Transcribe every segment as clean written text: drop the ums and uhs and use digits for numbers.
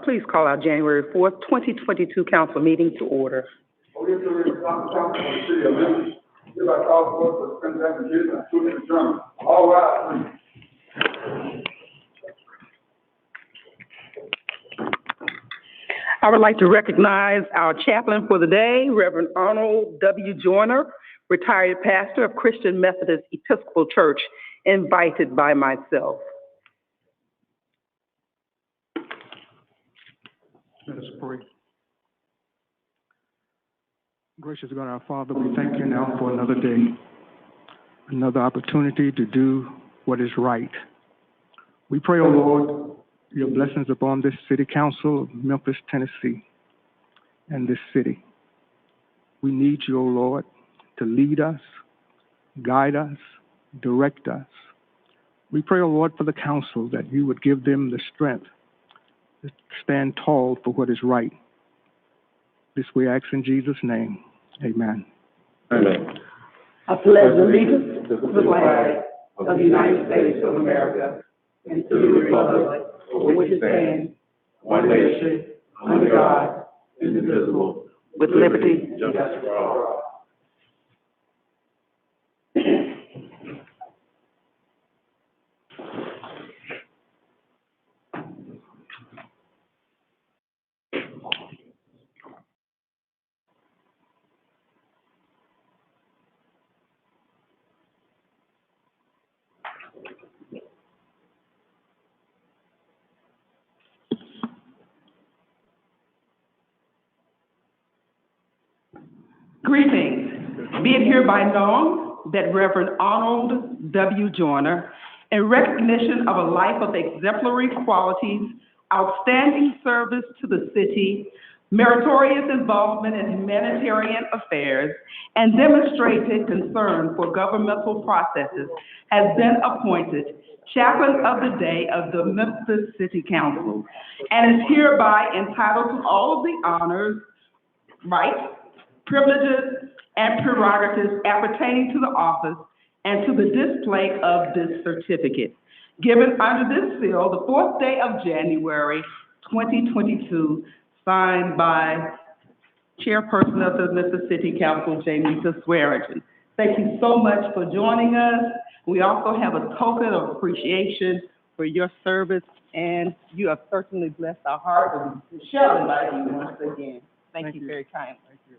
please call our January 4th, 2022 council meeting to order. All right. I would like to recognize our chaplain for the day, Reverend Arnold W. Joyner, retired pastor of Christian Methodist Episcopal Church, invited by myself. Let us pray. Gracious God, our Father, we thank you now for another day, another opportunity to do what is right. We pray, O Lord, your blessings upon this city council of Memphis, Tennessee, and this city. We need you, O Lord, to lead us, guide us, direct us. We pray, O Lord, for the council, that you would give them the strength to stand tall for what is right. This we ask in Jesus' name. Amen. Amen. I pledge allegiance to the flag of the United States of America and to the republic for which it stands, one nation, under God, indivisible, with liberty and justice for all. Greetings. Be it hereby known that Reverend Arnold W. Joyner, in recognition of a life of exemplary qualities, outstanding service to the city, meritorious involvement in humanitarian affairs, and demonstrated concern for governmental processes, has been appointed Chaplain of the Day of the Memphis City Council, and is hereby entitled to all of the honors, rights, privileges, and prerogatives appertaining to the office and to the display of this certificate. Given under this seal, the 4th day of January, 2022, signed by Chairperson of the Memphis City Council, Jamisa Swearingen. Thank you so much for joining us. We also have a token of appreciation for your service, and you have certainly blessed our heart, and we shall invite you once again. Thank you very kindly. Thank you.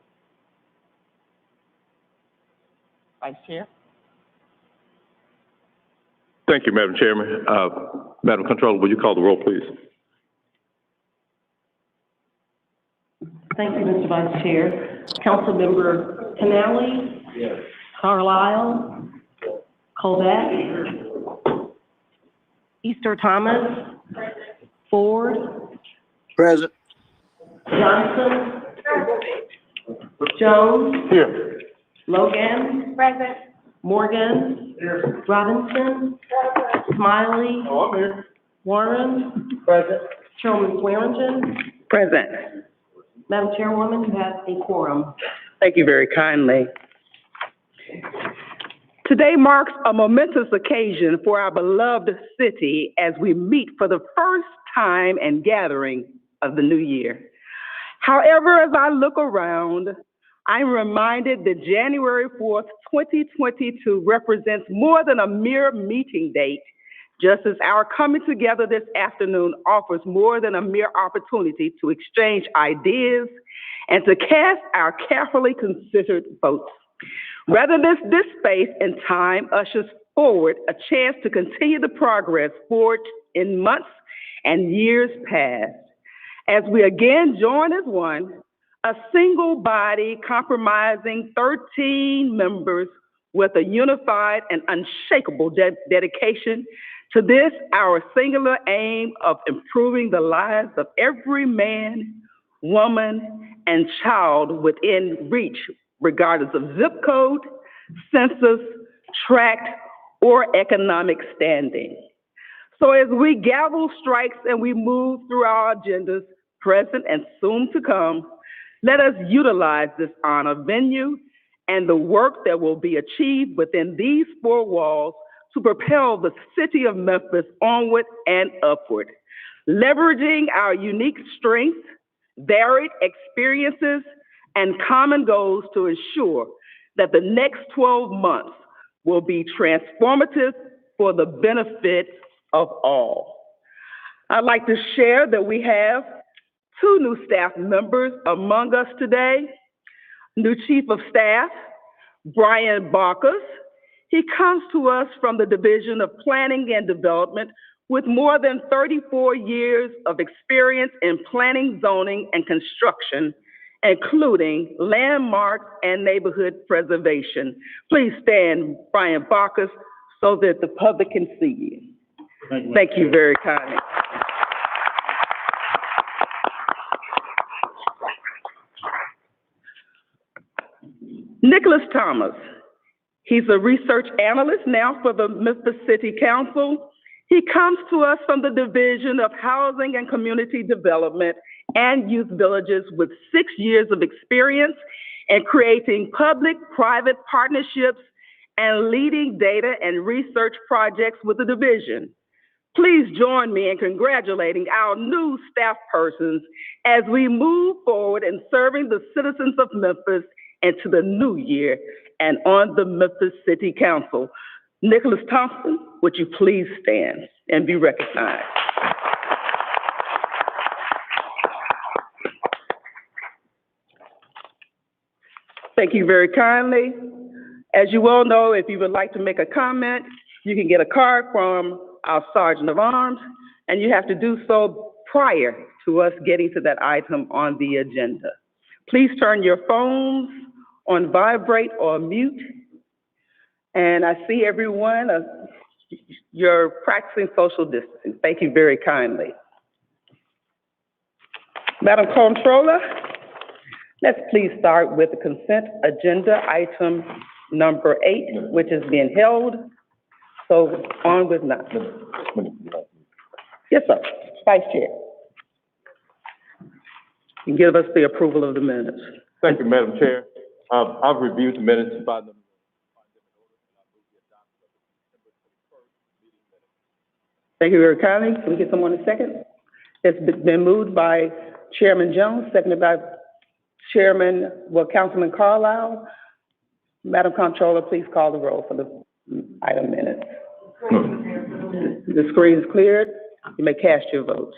Vice Chair. Thank you, Madam Chairman. Madam Controller, will you call the roll, please? Thank you, Mr. Vice Chair. Councilmember Canali. Yes. Carlisle. Colbeck. Easter Thomas. Ford. Present. Johnson. Jones. Here. Logan. Present. Morgan. Here. Robinson. Smiley. Oh, I'm here. Warren. Present. Chairman Swearingen. Present. Madam Chairwoman, you have a quorum. Thank you very kindly. Today marks a momentous occasion for our beloved city as we meet for the first time and gathering of the new year. However, as I look around, I'm reminded that January 4th, 2022 represents more than a mere meeting date, just as our coming together this afternoon offers more than a mere opportunity to exchange ideas and to cast our carefully considered votes. Rather, this space and time ushers forward a chance to continue the progress forward in months and years past. As we again join as one, a single body comprising 13 members with a unified and unshakable dedication to this, our singular aim of improving the lives of every man, woman, and child within reach, regardless of zip code, census, tract, or economic standing. So as we gavel strikes and we move through our agendas, present and soon to come, let us utilize this honor venue and the work that will be achieved within these four walls to propel the city of Memphis onward and upward. leveraging our unique strengths, varied experiences, and common goals to ensure that the next 12 months will be transformative for the benefit of all. I'd like to share that we have 2 new staff members among us today. New Chief of Staff, Brian Barkas. He comes to us from the Division of Planning and Development with more than 34 years of experience in planning, zoning, and construction, including landmarks and neighborhood preservation. Please stand, Brian Barkas, so that the public can see you. Thank you very kindly. Nicholas Thomas. He's a research analyst now for the Memphis City Council. He comes to us from the Division of Housing and Community Development and Youth Villages with 6 years of experience in creating public-private partnerships and leading data and research projects with the division. Please join me in congratulating our new staff persons as we move forward in serving the citizens of Memphis into the new year and on the Memphis City Council. Nicholas Thompson, would you please stand and be recognized? Thank you very kindly. As you well know, if you would like to make a comment, you can get a card from our Sergeant of Arms, and you have to do so prior to us getting to that item on the agenda. Please turn your phones on vibrate or mute. And I see everyone, you're practicing social distancing. Thank you very kindly. Madam Comptroller, let's please start with the consent agenda item number 8, which is being held. So on with that. Yes, sir. Vice Chair. You can give us the approval of the minutes. Thank you, Madam Chair. I've reviewed the minutes and found them. Thank you very kindly. Can we get someone a second? It's been moved by Chairman Jones, seconded by Councilman Carlisle. Madam Comptroller, please call the roll for the item minutes. The screen is cleared. You may cast your votes.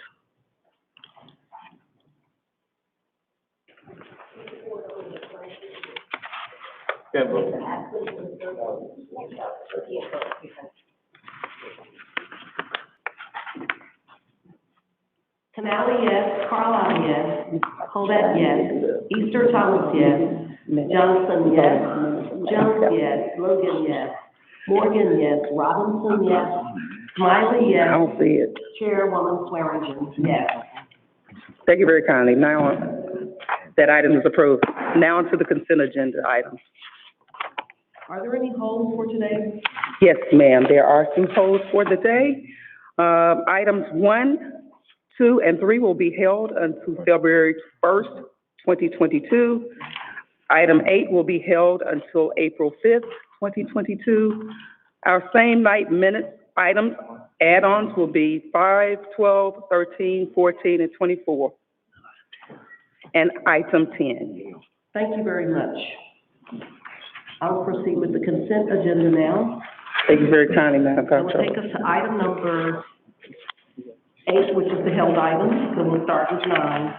Canale, yes. Carlisle, yes. Colette, yes. Easter Thomas, yes. Johnson, yes. Jones, yes. Logan, yes. Morgan, yes. Robinson, yes. Smiley, yes. I don't see it. Chairwoman Swearingen, yes. Thank you very kindly. Now, that item is approved. Now on to the consent agenda items. Are there any holds for today? Yes, ma'am. There are some holds for the day. Items 1, 2, and 3 will be held until February 1st, 2022. Item 8 will be held until April 5th, 2022. Our same night minutes items, add-ons will be 5, 12, 13, 14, and 24. And item 10. Thank you very much. I'll proceed with the consent agenda now. Thank you very kindly, Madam That will Comptroller. take us to item number 8, which is the held item. So we'll start with 9.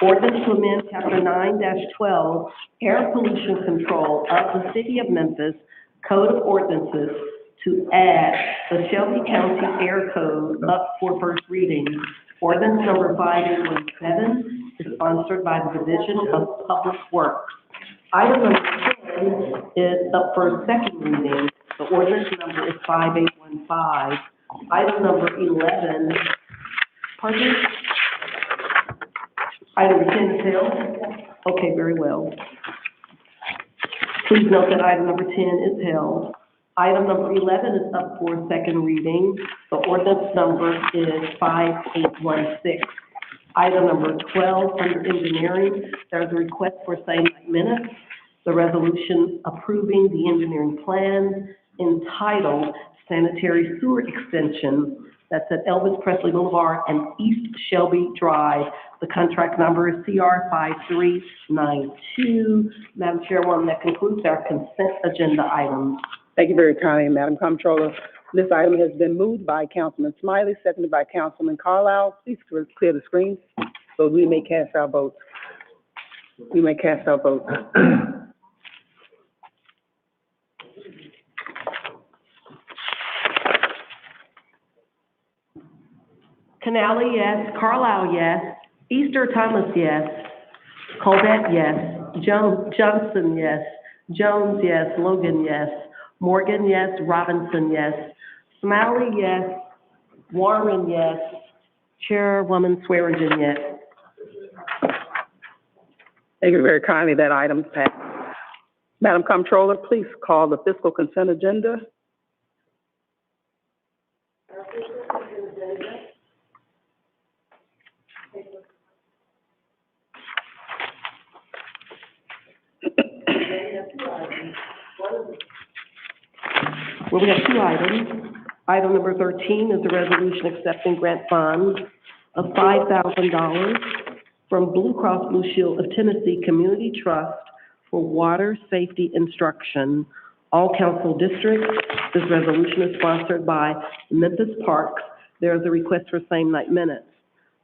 Ordinance to amend Chapter 9-12, Air Pollution Control of the City of Memphis Code of Ordinances to add the Shelby County Air Code up for first reading. Ordinance number 5817 is sponsored by the Division of Public Works. Item number 10 is up for second reading. The ordinance number is 5815. Item number 11, pardon me? Item 10 is held? Okay, very well. Please note that item number 10 is held. Item number 11 is up for second reading. The ordinance number is 5816. Item number 12, under engineering, there's a request for same night minutes. The resolution approving the engineering plan entitled Sanitary Sewer Extension That's at Elvis Presley Boulevard and East Shelby Drive. The contract number is CR 5392. Madam Chairwoman, that concludes our consent agenda items. Thank you very kindly, Madam Comptroller. This item has been moved by Councilman Smiley, seconded by Councilman Carlisle. Please clear the screens so we may cast our votes. We may cast our votes. Canali, yes. Carlisle, yes. Easter Thomas, yes. Colbert, yes. Johnson, yes. Jones, yes. Logan, yes. Morgan, yes. Robinson, yes. Smiley, yes. Warren, yes. Chairwoman Swearingen, yes. Thank you very kindly. That item passed. Madam Comptroller, please call the fiscal consent agenda. Well, we have two items. Item number 13 is a resolution accepting grant funds of $5,000 from Blue Cross Blue Shield of Tennessee Community Trust for water safety instruction. All council districts. This resolution is sponsored by Memphis Parks. There is a request for same-night minutes.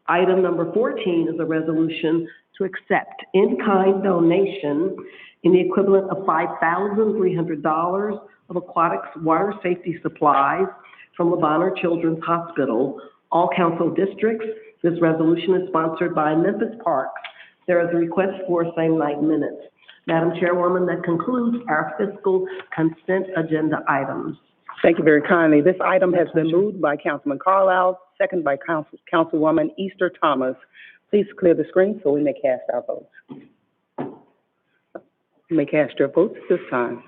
Item number 14 is a resolution to accept in-kind donation in the equivalent of $5,300 of aquatics water safety supplies from LeBonner Children's Hospital. All council districts. This resolution is sponsored by Memphis Parks. There is a request for same-night minutes. Madam Chairwoman, that concludes our fiscal consent agenda items. Thank you very kindly. This item has been moved by Councilman Carlisle, seconded by Councilwoman Easter Thomas. Please clear the screen so we may cast our votes. You may cast your votes this time.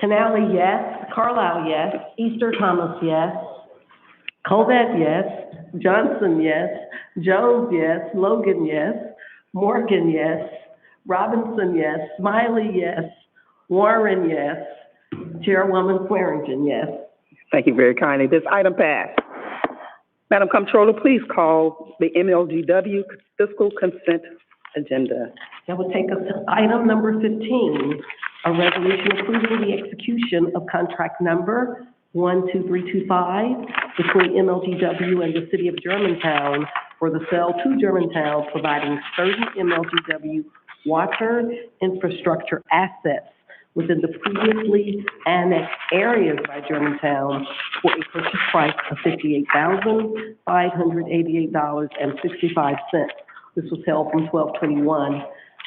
Canali, yes. Carlisle, yes. Easter Thomas, yes. Colbert, yes. Johnson, yes. Jones, yes. Logan, yes. Morgan, yes. Robinson, yes. Smiley, yes. Warren, yes. Chairwoman Swearingen, yes. Thank you very kindly. This item passed. Madam Comptroller, please call the MLGW fiscal consent agenda. That would take us to item number 15, a resolution approving the execution of contract number 12325 between MLGW and the City of Germantown for the sale to Germantown, providing certain MLGW water infrastructure assets within the previously annexed areas by Germantown for a purchase price of $58,588.65. This was held from 12/21.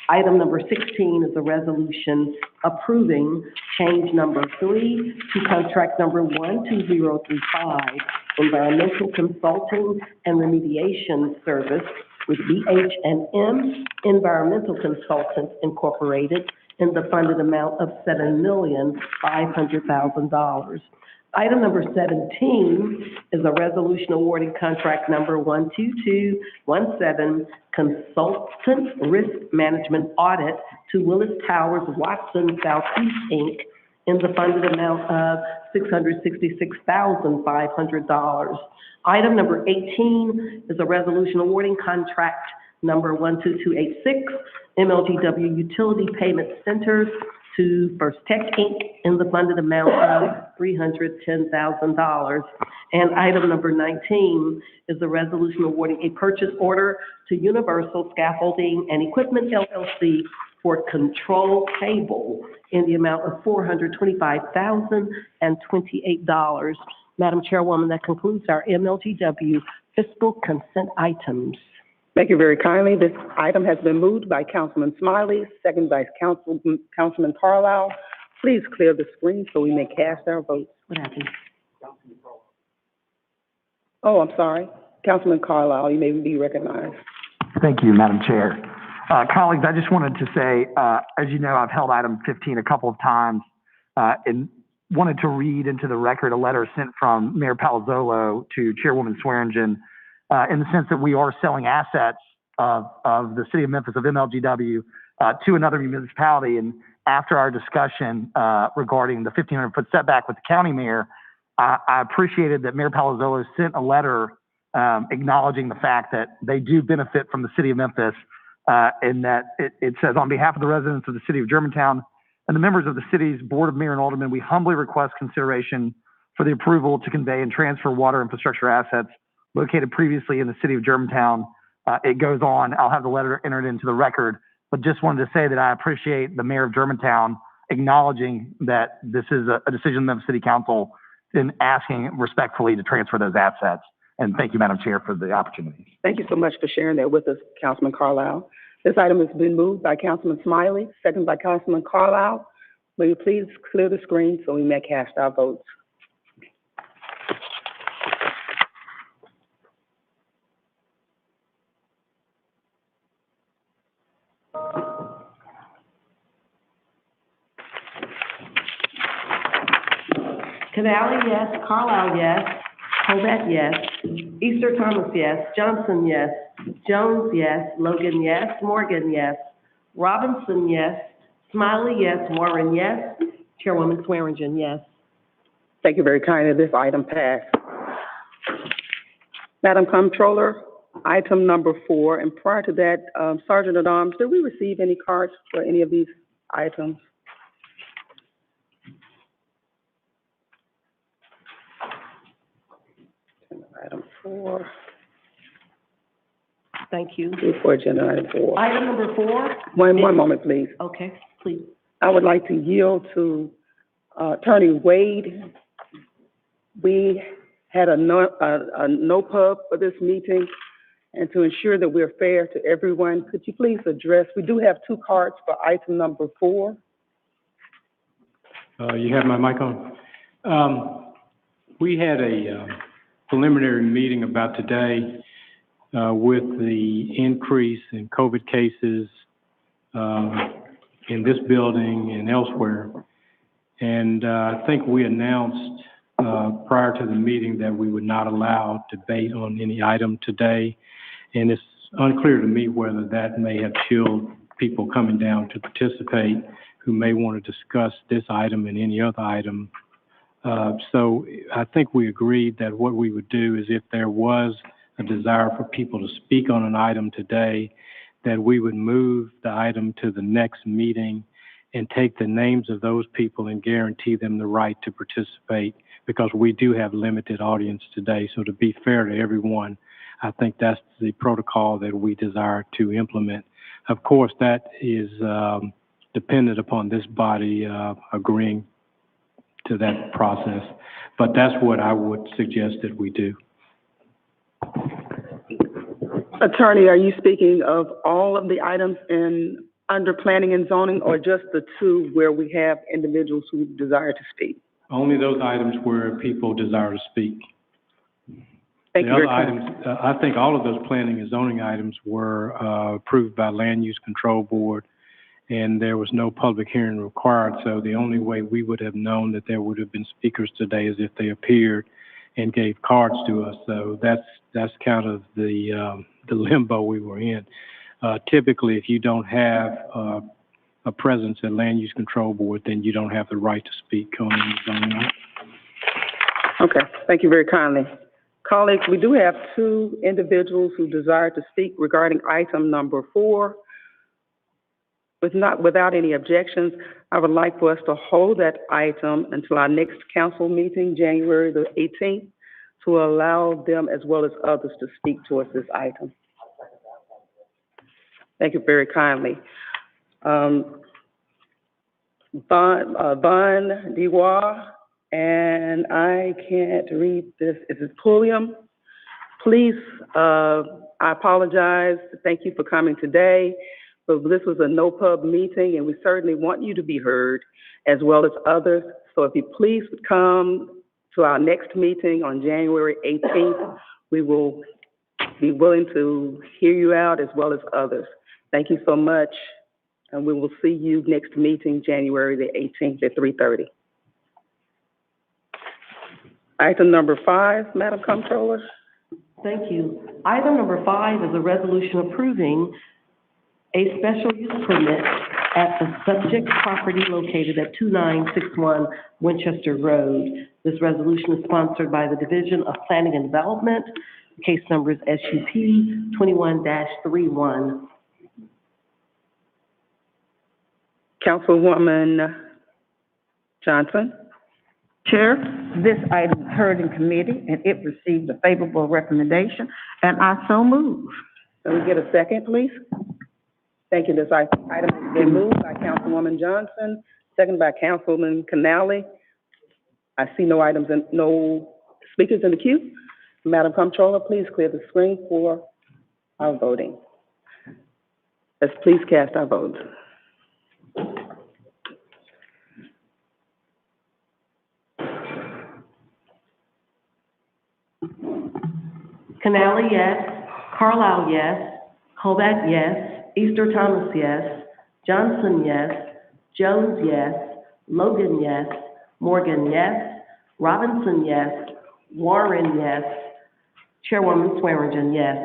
Item number 16 is a resolution approving change number 3 to contract number 12035, environmental consulting and remediation service with BH&M Environmental Consultants Incorporated in the funded amount of $7,500,000. Item number 17 is a resolution awarding contract number 12217, Consultant Risk Management Audit to Willis Towers Watson Southeast, Inc., in the funded amount of $666,500. Item number 18 is a resolution awarding contract number 12286, MLGW Utility Payment Centers to First Tech, Inc., in the funded amount of $310,000. And item number 19 is a resolution awarding a purchase order to Universal Scaffolding and Equipment, LLC, for control cable in the amount of $425,028. Madam Chairwoman, that concludes our MLGW fiscal consent items. Thank you very kindly. This item has been moved by Councilman Smiley, seconded by Councilman Carlisle. Please clear the screen so we may cast our votes. What happened? Oh, I'm sorry. Councilman Carlisle, you may be recognized. Thank you, Madam Chair. Colleagues, I just wanted to say, as you know, I've held item 15 a couple of times and wanted to read into the record a letter sent from Mayor Palazzolo to Chairwoman Swearingen in the sense that we are selling assets of the City of Memphis, of MLGW, to another municipality. And after our discussion regarding the 1,500-foot setback with the county mayor, I appreciated that Mayor Palazzolo sent a letter acknowledging the fact that they do benefit from the city of Memphis, and that it says, on behalf of the residents of the city of Germantown and the members of the city's Board of Mayor and Aldermen, we humbly request consideration for the approval to convey and transfer water infrastructure assets located previously in the city of Germantown. It goes on. I'll have the letter entered into the record, but just wanted to say that I appreciate the mayor of Germantown acknowledging that this is a decision of the city council and asking respectfully to transfer those assets. And thank you, Madam Chair, for the opportunity. Thank you so much for sharing that with us, Councilman Carlisle. This item has been moved by Councilman Smiley, seconded by Councilman Carlisle. Will you please clear the screen so we may cast our votes? Canali, yes. Carlisle, yes. Hovett, yes. Easter Thomas, yes. Johnson, yes. Jones, yes. Logan, yes. Morgan, yes. Robinson, yes. Smiley, yes. Warren, yes. Chairwoman Swearingen, yes. Thank you very kindly. This item passed. Madam Comptroller, item number 4, and prior to that, Sergeant at Arms, did we receive any cards for any of these items? Item 4. Thank you. For agenda item 4. Item number 4. One moment, please. Okay, please. I would like to yield to Attorney Wade. We had a no pub for this meeting, and to ensure that we're fair to everyone, could you please address, we do have 2 cards for item number 4. You have my mic on? We had a preliminary meeting about today with the increase in COVID cases in this building and elsewhere. And I think we announced prior to the meeting that we would not allow debate on any item today. And it's unclear to me whether that may have chilled people coming down to participate who may want to discuss this item and any other item. So I think we agreed that what we would do is if there was a desire for people to speak on an item today, that we would move the item to the next meeting and take the names of those people and guarantee them the right to participate, because we do have limited audience today. So to be fair to everyone, I think that's the protocol that we desire to implement. Of course, that is dependent upon this body agreeing to that process, but that's what I would suggest that we do. Attorney, are you speaking of all of the items under planning and zoning, or just the 2 where we have individuals who desire to speak? Only those items where people desire to speak. Thank you. The other items, I think all of those planning and zoning items were approved by Land Use Control Board, and there was no public hearing required. So the only way we would have known that there would have been speakers today is if they appeared and gave cards to us. So that's kind of the limbo we were in. Typically, if you don't have a presence at Land Use Control Board, then you don't have the right to speak on any zoning item. Okay, thank you very kindly. Colleagues, we do have 2 individuals who desire to speak regarding item number 4. Without any objections, I would like for us to hold that item until our next council meeting, January the 18th, to allow them as well as others to speak towards this item. Thank you very kindly. Von Dewa, and I can't read this. Is it Pulliam? Please, I apologize. Thank you for coming today. But this was a no-pub meeting, and we certainly want you to be heard as well as others. So if you please would come to our next meeting on January 18th, we will be willing to hear you out as well as others. Thank you so much, and we will see you next meeting, January the 18th at 3:30. Item number 5, Madam Comptroller. Thank you. Item number 5 is a resolution approving a special use permit at the subject property located at 2961 Winchester Road. This resolution is sponsored by the Division of Planning and Development. Case number is SUP 21-31. Councilwoman Johnson? Chair, this item was heard in committee and it received a favorable recommendation, and I so move. Can we get a second, please? Thank you. This item has been moved by Councilwoman Johnson, seconded by Councilman Canale. I see no items and no speakers in the queue. Madam Comptroller, please clear the screen for our voting. Let's please cast our votes. Canale, yes. Carlisle, yes. Hobart, yes. Easter Thomas, yes. Johnson, yes. Jones, yes. Logan, yes. Morgan, yes. Robinson, yes. Warren, yes. Chairwoman Swearingen, yes.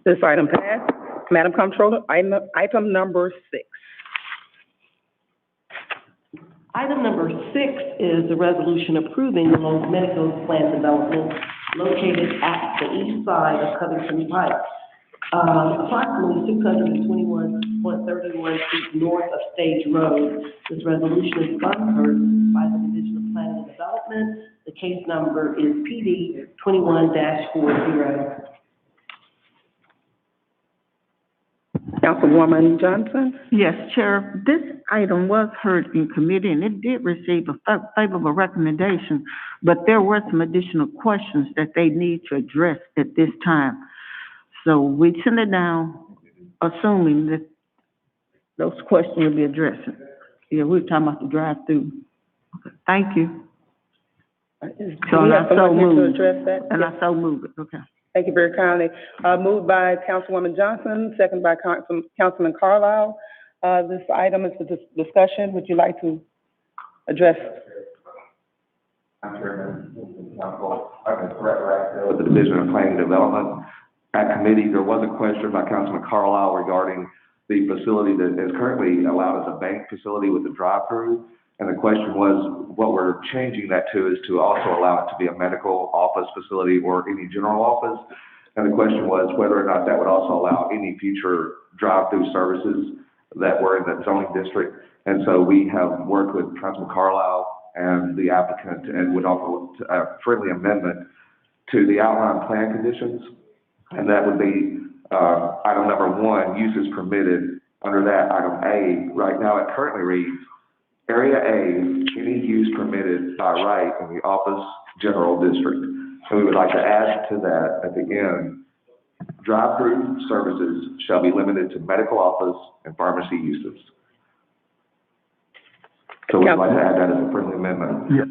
This item passed. Madam Comptroller, item number 6. Item number 6 is a resolution approving the Los Medicos Plan Development located at the east side of Covington Pike, approximately 621.31 feet north of Stage Road. This resolution is sponsored by the Division of Planning and Development. The case number is PD 21-40. Councilwoman Johnson? Yes, Chair, this item was heard in committee and it did receive a favorable recommendation, but there were some additional questions that they need to address at this time. So we send it down, assuming that those questions will be addressed. Yeah, we're talking about the drive-through. Okay, thank you. Do we have someone here to address that? And I so move it, okay. Thank you very kindly. Moved by Councilwoman Johnson, second by Councilman Carlisle. This item is for discussion. Would you like to address? I'm Chairman, I'm with the Division of Planning and Development. At committee, there was a question by Councilman Carlisle regarding the facility that is currently allowed as a bank facility with a drive-through. And the question was, what we're changing that to is to also allow it to be a medical office facility or any general office. And the question was whether or not that would also allow any future drive-through services that were in that zoning district. And so we have worked with Councilman Carlisle and the applicant and would offer a friendly amendment to the outline plan conditions. And that would be item number 1, uses permitted. Under that, item A, right now it currently reads, Area A, any use permitted by right in the office general district. So we would like to add to that at the end, drive-through services shall be limited to medical office and pharmacy uses. So we'd like to add that as a friendly amendment. Yeah.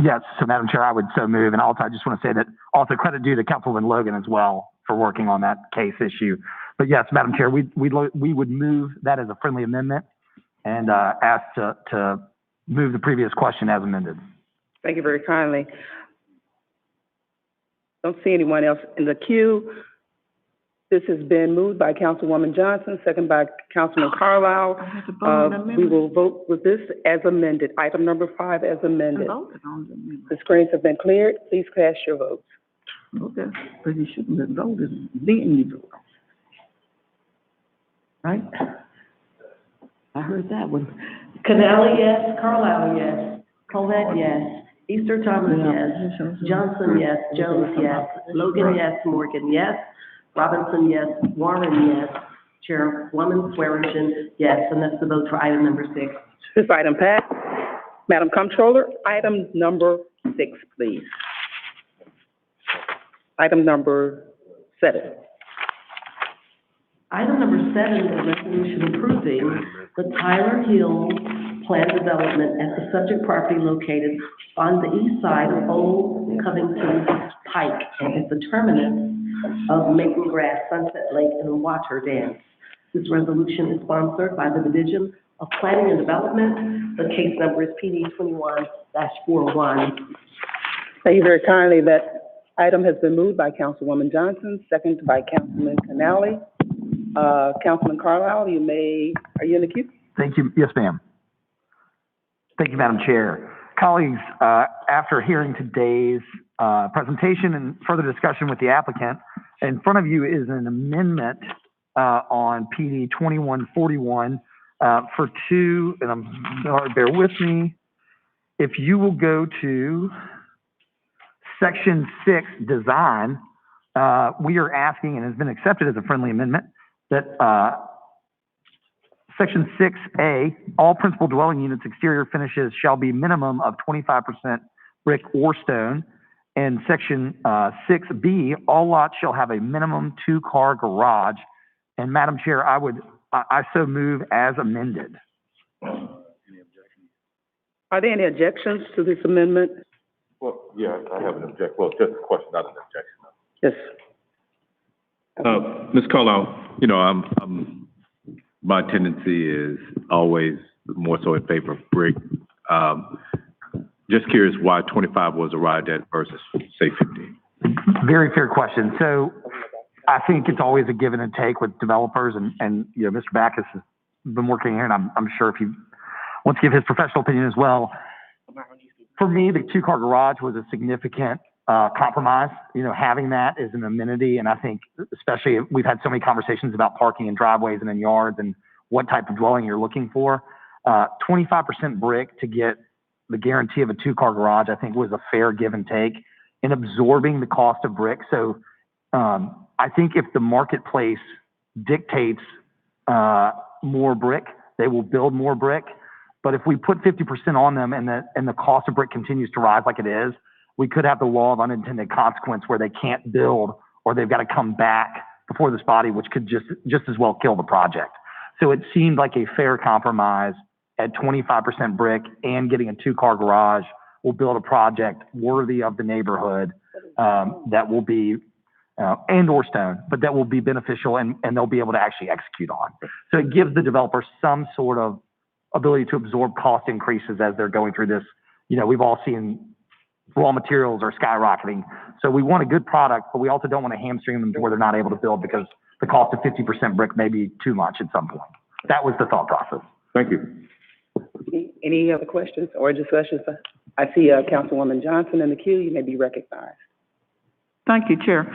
Yes, so Madam Chair, I would so move. And also, I just want to say that also credit due to Councilman Logan as well for working on that case issue. But yes, Madam Chair, we would move that as a friendly amendment and ask to move the previous question as amended. Thank you very kindly. Don't see anyone else in the queue. This has been moved by Councilwoman Johnson, second by Councilman Carlisle. We will vote with this as amended. Item number 5 as amended. The screens have been cleared. Please cast your votes. Okay, but you shouldn't have voted, then you vote. Right? I heard that one. Canale, yes. Carlisle, yes. Hobart, yes. Easter Thomas, yes. Johnson, yes. Jones, yes. Logan, yes. Morgan, yes. Robinson, yes. Warren, yes. Chairwoman Swearingen, yes. And that's the vote for item number 6. This item passed. Madam Comptroller, item number 6, please. Item number 7. Item number 7 is a resolution approving the Tyler Hill Plan Development at the subject property located on the east side of Old Covington Pike and at the terminus of Maiden Grass, Sunset Lake, and Water Dance. This resolution is sponsored by the Division of Planning and Development. The case number is PD 21-41. Thank you very kindly. That item has been moved by Councilwoman Johnson, seconded by Councilman Canale. Councilman Carlisle, are you in the queue? Thank you. Yes, ma'am. Thank you, Madam Chair. Colleagues, after hearing today's presentation and further discussion with the applicant, in front of you is an amendment on PD 2141 for two, and I'm sorry, bear with me. If you will go to Section 6, Design, we are asking, and has been accepted as a friendly amendment, that Section 6A, all principal dwelling units exterior finishes shall be minimum of 25% brick or stone. And Section 6B, all lots shall have a minimum 2-car garage. And Madam Chair, I so move as amended. Are there any objections to this amendment? Well, yeah, I have an objection. Well, just a question, not an objection. Yes. Ms. Carlisle, you know, my tendency is always more so in favor of brick. Just curious why 25 was arrived at versus, say, 15? Very fair question. So I think it's always a give and take with developers, and you know, Mr. Backus has been working here, and I'm sure if he wants to give his professional opinion as well. For me, the 2-car garage was a significant compromise. You know, having that is an amenity, and I think especially we've had so many conversations about parking in driveways and in yards and what type of dwelling you're looking for. 25% brick to get the guarantee of a 2-car garage, I think was a fair give and take in absorbing the cost of brick. So I think if the marketplace dictates more brick, they will build more brick. But if we put 50% on them and the cost of brick continues to rise like it is, we could have the law of unintended consequence where they can't build or they've got to come back before this body, which could just as well kill the project. So it seemed like a fair compromise at 25% brick and getting a 2-car garage will build a project worthy of the neighborhood that will be, and or stone, but that will be beneficial and they'll be able to actually execute on. So it gives the developer some sort of ability to absorb cost increases as they're going through this. You know, we've all seen raw materials are skyrocketing. So we want a good product, but we also don't want to hamstring them to where they're not able to build because the cost of 50% brick may be too much at some point. That was the thought process. Thank you. Any other questions or discussions? I see Councilwoman Johnson in the queue. You may be recognized. Thank you, Chair.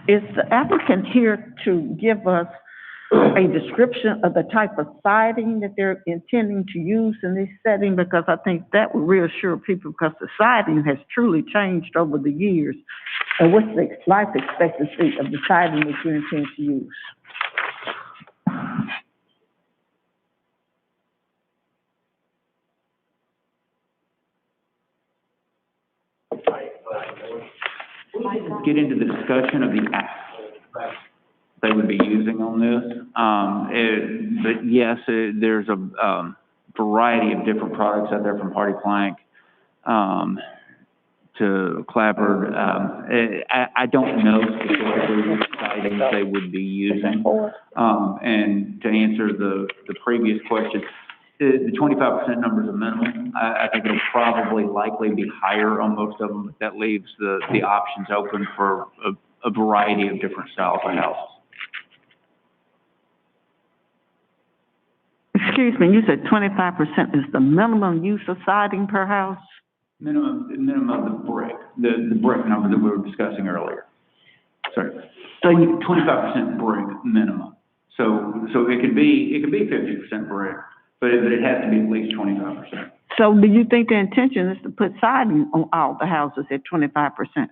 Is the applicant here to give us a description of the type of siding that they're intending to use in this setting? Because I think that would reassure people because the siding has truly changed over the years. And what's the life expectancy of the siding that you intend to use? Get into the discussion of the asphalt they would be using on this. But yes, there's a variety of different products out there from Hardy Plank to Clapboard. I don't know specifically which sidings they would be using. And to answer the previous question, the 25% number is a minimum. I think it'll probably likely be higher on most of them, but that leaves the options open for a variety of different styles of houses. Excuse me, you said 25% is the minimum use of siding per house? Minimum of the brick, the brick number that we were discussing earlier. Sorry, So 25% brick minimum. So it could be 50% brick, but it has to be at least 25%. So do you think the intention is to put siding on all the houses at 25%?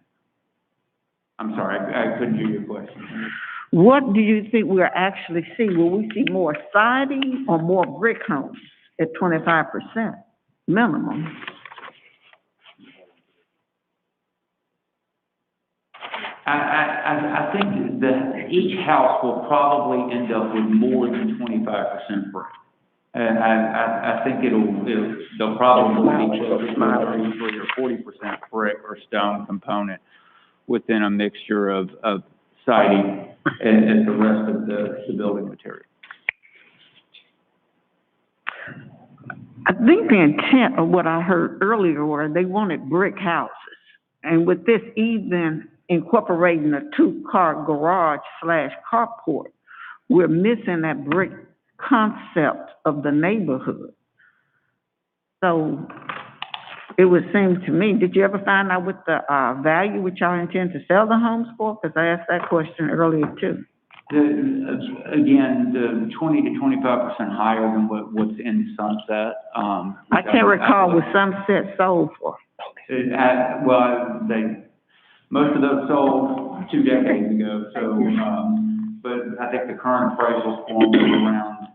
I'm sorry, I couldn't hear your question. What do you think we'll actually see? Will we see more siding or more brick homes at 25% minimum? I think that each house will probably end up with more than 25% brick. And I think they'll probably be closer to 33 or 40% brick or stone component within a mixture of siding and the rest of the building material. I think the intent of what I heard earlier were they wanted brick houses. And with this even incorporating a 2-car garage / carport, we're missing that brick concept of the neighborhood. So it would seem to me, did you ever find out what the, value which y'all intend to sell the homes for? Because I asked that question earlier too. Again, the 20 to 25% higher than what's in Sunset. I can't recall what Sunset sold for. Most of those sold 2 decades ago, so, but I think the current appraisal form is around,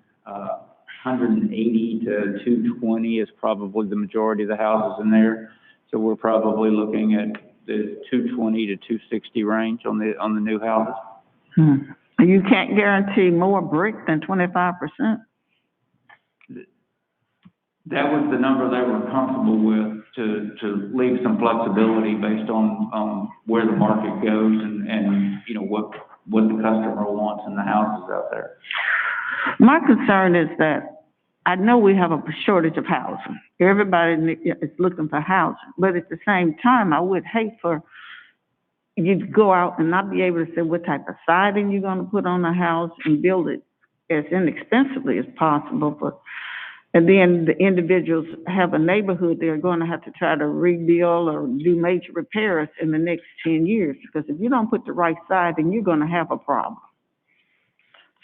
180 to 220 is probably the majority of the houses in there. So we're probably looking at the 220 to 260 range on the new houses. You can't guarantee more brick than 25%? That was the number they were comfortable with, to leave some flexibility based on where the market goes and, you know, what the customer wants in the houses out there. My concern is that I know we have a shortage of housing. Everybody is looking for housing, but at the same time, I would hate for you to go out and not be able to say what type of siding you're gonna put on the house and build it as inexpensively as possible. And then the individuals have a neighborhood they're gonna have to try to rebuild or do major repairs in the next 10 years. Because if you don't put the right siding, you're gonna have a problem.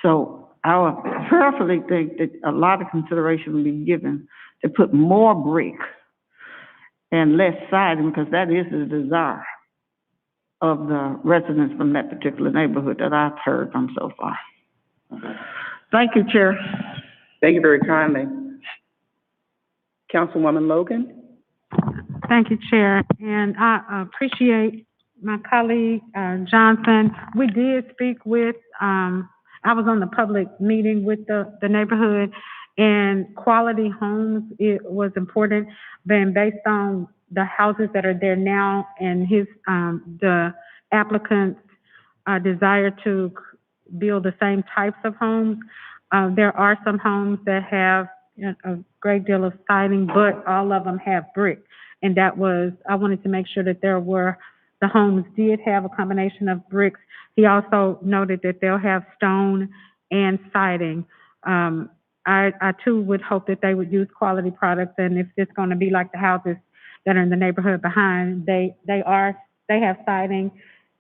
So I would prayerfully think that a lot of consideration will be given to put more brick and less siding, because that is the desire of the residents from that particular neighborhood that I've heard from so far. Okay. Thank you, Chair. Thank you very kindly. Councilwoman Logan? Thank you, Chair, and I appreciate my colleague, Johnson. We did speak with, I was on the public meeting with the neighborhood, and quality homes, it was important, then based on the houses that are there now and the applicant's desire to build the same types of homes. There are some homes that have a great deal of siding, but all of them have brick. And I wanted to make sure that the homes did have a combination of bricks. He also noted that they'll have stone and siding. I too would hope that they would use quality products, and if it's gonna be like the houses that are in the neighborhood behind, they have siding,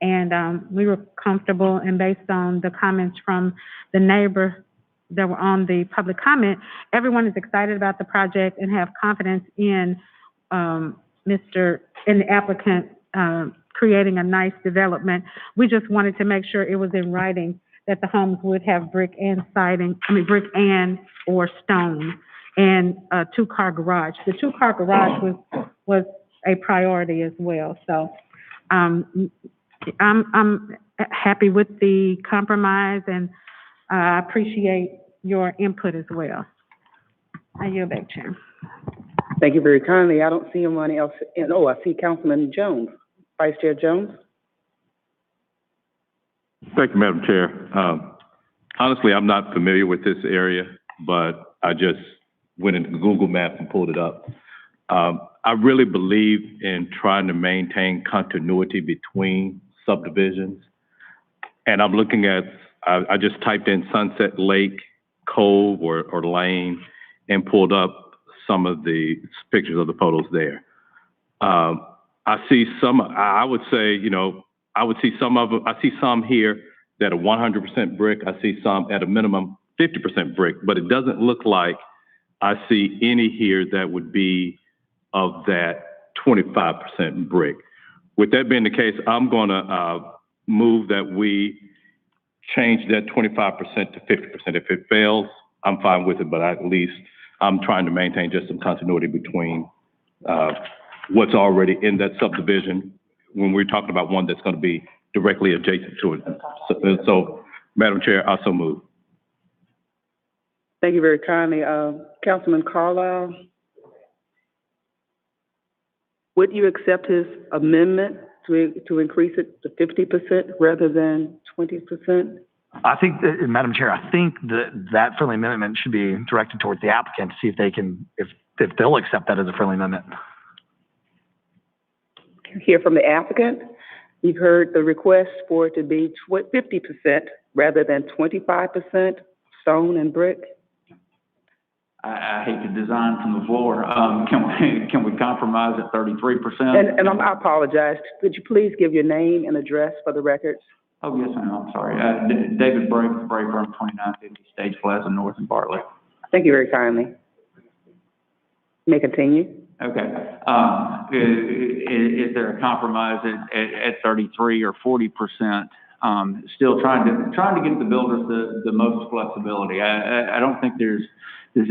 and we were comfortable, and based on the comments from the neighbor that were on the public comment, everyone is excited about the project and have confidence in the applicant creating a nice development. We just wanted to make sure it was in writing that the homes would have brick and or stone, and a 2-car garage. The 2-car garage was a priority as well. So I'm happy with the compromise, and I appreciate your input as well. I yield back, Chair. Thank you very kindly. I don't see anyone else. I see Councilman Jones. Vice Chair Jones? Thank you, Madam Chair. Honestly, I'm not familiar with this area, but I just went into Google Maps and pulled it up. I really believe in trying to maintain continuity between subdivisions. And I'm looking at, I just typed in Sunset Lake, Cove, or Lane, and pulled up some of the pictures of the photos there. I see some, I would say, you know, I would see some of them, I see some here that are 100% brick. I see some at a minimum 50% brick, but it doesn't look like I see any here that would be of that 25% brick. With that being the case, I'm gonna move that we change that 25% to 50%. If it fails, I'm fine with it, but at least I'm trying to maintain just some continuity between what's already in that subdivision when we're talking about one that's gonna be directly adjacent to it. So Madam Chair, I so move. Thank you very kindly. Councilman Carlisle, would you accept his amendment to increase it to 50% rather than 20%? I think that, Madam Chair, I think that friendly amendment should be directed towards the applicant to see if they can, if they'll accept that as a friendly amendment. Hear from the applicant. You've heard the request for it to be 50% rather than 25% stone and brick. I hate to design from the floor. Can we compromise at 33%? And I apologize. Could you please give your name and address for the records? Oh, yes, ma'am, I'm sorry. David Bray, Bray Firm, 2950 Stage Plaza North in Bartlett. Thank you very kindly. May continue. Okay. Is there a compromise at 33 or 40%? Still trying to get the builders the most flexibility. I don't think there's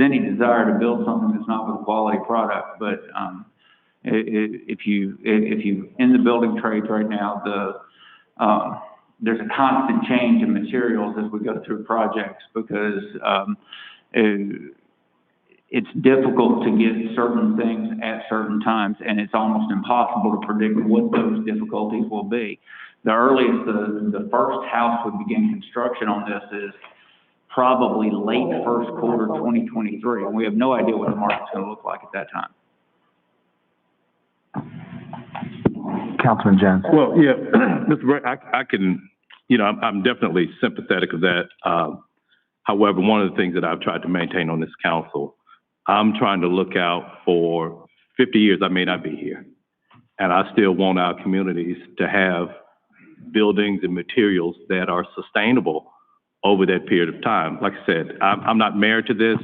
any desire to build something that's not with a quality product, but if you in the building trades right now, there's a constant change in materials as we go through projects because it's difficult to get certain things at certain times, and it's almost impossible to predict what those difficulties will be. The earliest the first house would begin construction on this is probably late first quarter 2023, and we have no idea what the market's going to look like at that time. Councilman Jones. Well, yeah, Mr. Bray, I can, I'm definitely sympathetic of that. However, one of the things that I've tried to maintain on this council, I'm trying to look out for 50 years I may not be here. And I still want our communities to have buildings and materials that are sustainable over that period of time. Like I said, I'm not married to this.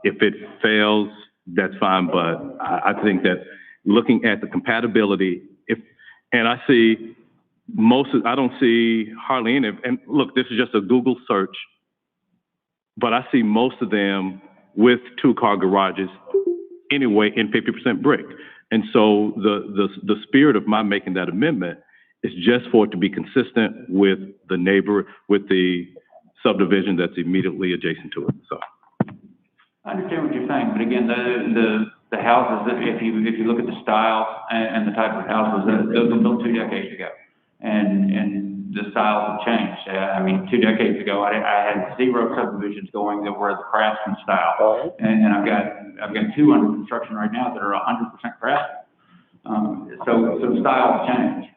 If it fails, that's fine. But I think that looking at the compatibility, and I see I don't see hardly any, and look, this is just a Google search, but I see most of them with 2-car garages anyway in 50% brick. And so the spirit of my making that amendment is just for it to be consistent with the neighbor, with the subdivision that's immediately adjacent to it. So I understand what you're saying, but again, the houses, if you look at the styles and the type of houses, those were built 2 decades ago, and the styles have changed. I mean, 2 decades ago, I had 0 subdivisions going that were the craftsman style, and I've got 2 under construction right now that are 100% craftsman. So styles change.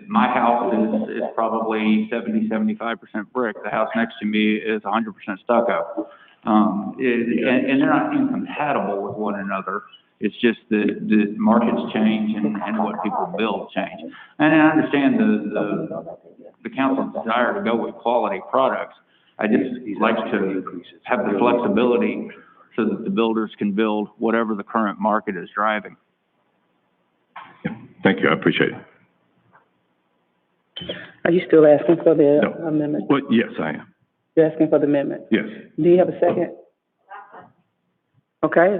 My house is probably 70-75% brick. The house next to me is 100% stucco. And they're not incompatible with one another. It's just the markets change and what people build change. And I understand the council's desire to go with quality products. I just like to have the flexibility so that the builders can build whatever the current market is driving. yeah, thank you. I appreciate it. Are you still asking for the No. amendment? Well, yes, I am. You're asking for the amendment? Yes. Do you have a second? Okay.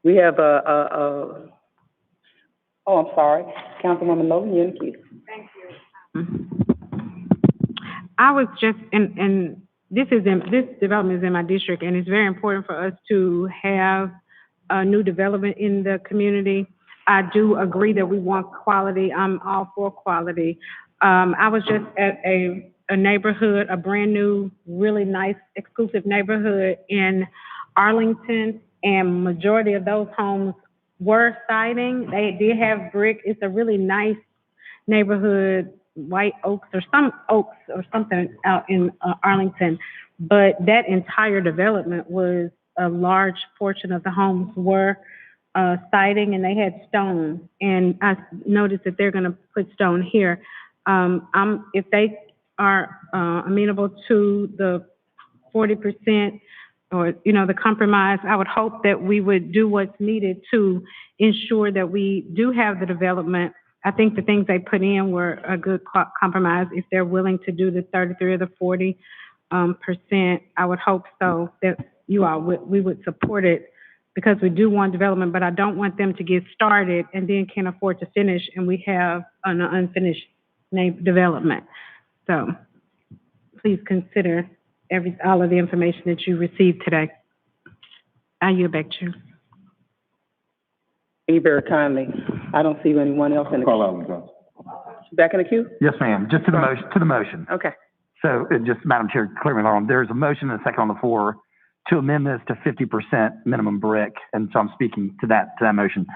We have oh, I'm sorry. Councilwoman Logan, you're in the queue. Thank you. I was just, and this development is in my district, and it's very important for us to have a new development in the community. I do agree that we want quality. I'm all for quality. I was just at a neighborhood, a brand new, really nice, exclusive neighborhood in Arlington, and majority of those homes were siding. They did have brick. It's a really nice neighborhood, White Oaks or something out in Arlington. But that entire development was a large portion of the homes were siding, and they had stone. And I noticed that they're going to put stone here. If they are amenable to the 40% or, the compromise, I would hope that we would do what's needed to ensure that we do have the development. I think the things they put in were a good compromise. If they're willing to do the 33 or the 40%, I would hope so, that we would support it, because we do want development, but I don't want them to get started and then can't afford to finish, and we have an unfinished development. So please consider all of the information that you received today. I yield back to you. Thank you very kindly. I don't see anyone else in the queue. Back in the queue? Yes, ma'am. Just to the motion. Okay. So, just, Madam Chair, clear me wrong. There's a motion and a second on the floor to amend this to 50% minimum brick, and so I'm speaking to that motion.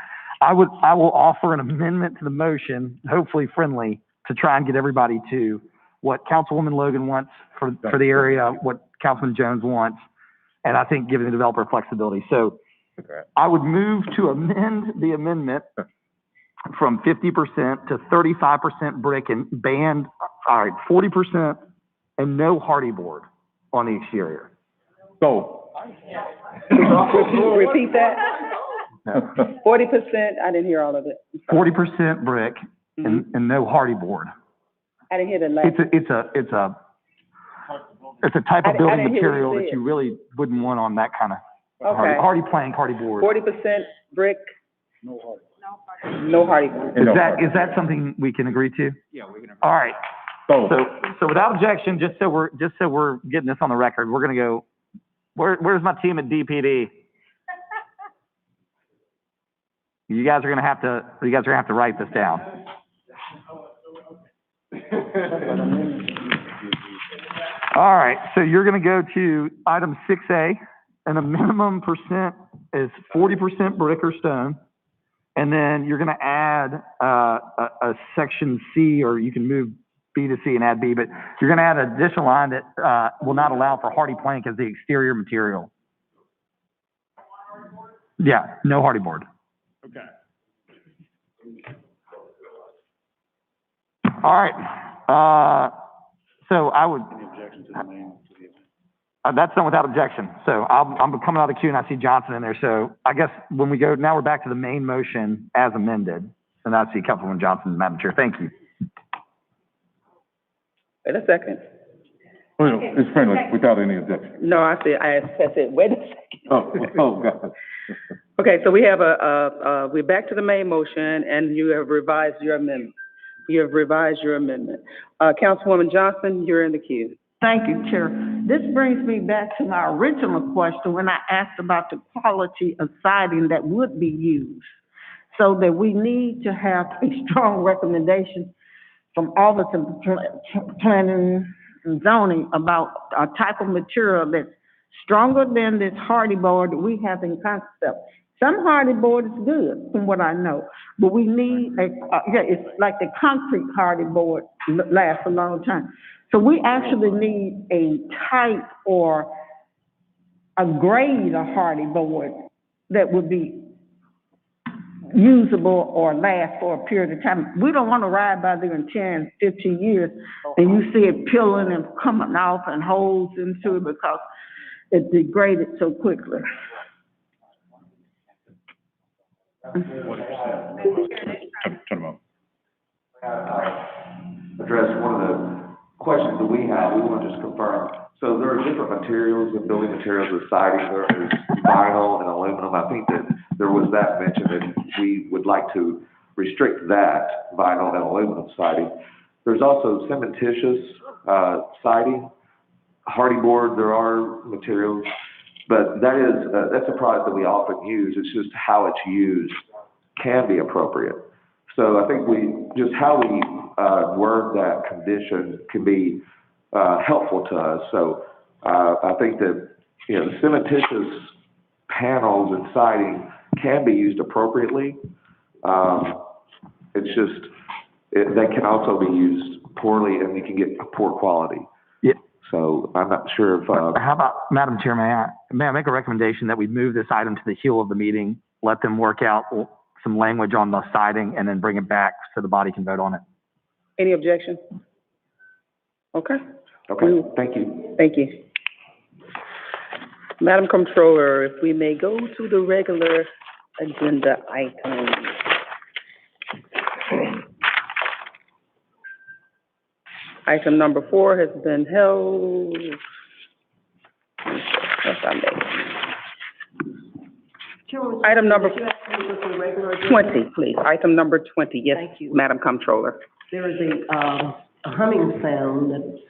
I will offer an amendment to the motion, hopefully friendly, to try and get everybody to what Councilwoman Logan wants for the area, what Councilman Jones wants, and I think giving the developer flexibility. So I would move to amend the amendment from 50% to 35% brick and ban, 40% and no hardy board on the exterior. So, Repeat that. 40%, I didn't hear all of it. 40% brick and no hardy board. I didn't hear the last. It's a type of I building didn't hear what material you that said. you really wouldn't want on that kind of Okay. hardy plank, hardy board. 40% brick. No hardy board. Is that something we can agree to? Yeah, we can. All right. so, So without objection, just so we're getting this on the record, we're gonna go, where's my team at DPD? You guys are gonna have to write this down. All right, so you're gonna go to item 6A, and the minimum percent is 40% brick or stone. And then you're gonna add, a section C, or you can move B to C and add B, but you're gonna add an additional line that, will not allow for hardy plank as the exterior material. Yeah, no hardy board. okay. All right, so I would. That's done without objection. So I'm coming out of the queue and I see Johnson in there. So I guess when we go, now we're back to the main motion as amended. And I see Councilwoman Johnson, Madam Chair. Thank you. Wait a second. Well, it's friendly, without any objection. No, I said, wait a second. Oh, God. Okay, so we have we're back to the main motion, and you have revised your amendment. Councilwoman Johnson, you're in the queue. Thank you, Chair. This brings me back to my original question when I asked about the quality of siding that would be used. So that we need to have a strong recommendation from Office of Planning and Zoning about a type of material that's stronger than this hardy board that we have in concept. Some hardy board is good, from what I know, but we need it's like the concrete hardy board lasts a long time. So we actually need a type or a grade of hardy board that would be usable or last for a period of time. We don't want to ride by there in 10, 15 years and you see it peeling and coming off and holes into it because it degraded so quickly. Turn them on. Address one of the questions that we had, we want to just confirm. So there are different materials and building materials with siding. There is vinyl and aluminum. I think that there was that mention that we would like to restrict that vinyl and aluminum siding. There's also cementitious siding, hardy board. There are materials, but that's a product that we often use. It's just how it's used can be appropriate. So I think how we word that condition can be helpful to us. So I think that, the cementitious panels and siding can be used appropriately. It's just, they can also be used poorly and you can get poor quality. Yeah. So I'm not sure if, How about, Madam Chair, may I make a recommendation that we move this item to the heel of the meeting, let them work out some language on the siding, and then bring it back so the body can vote on it? Any objection? Okay. okay, thank you. Thank you. Madam Comptroller, if we may go to the regular agenda item. Item number 4 has been held. Item number 20, please. Item number 20, yes, Thank you. Madam Comptroller. There is a humming sound that's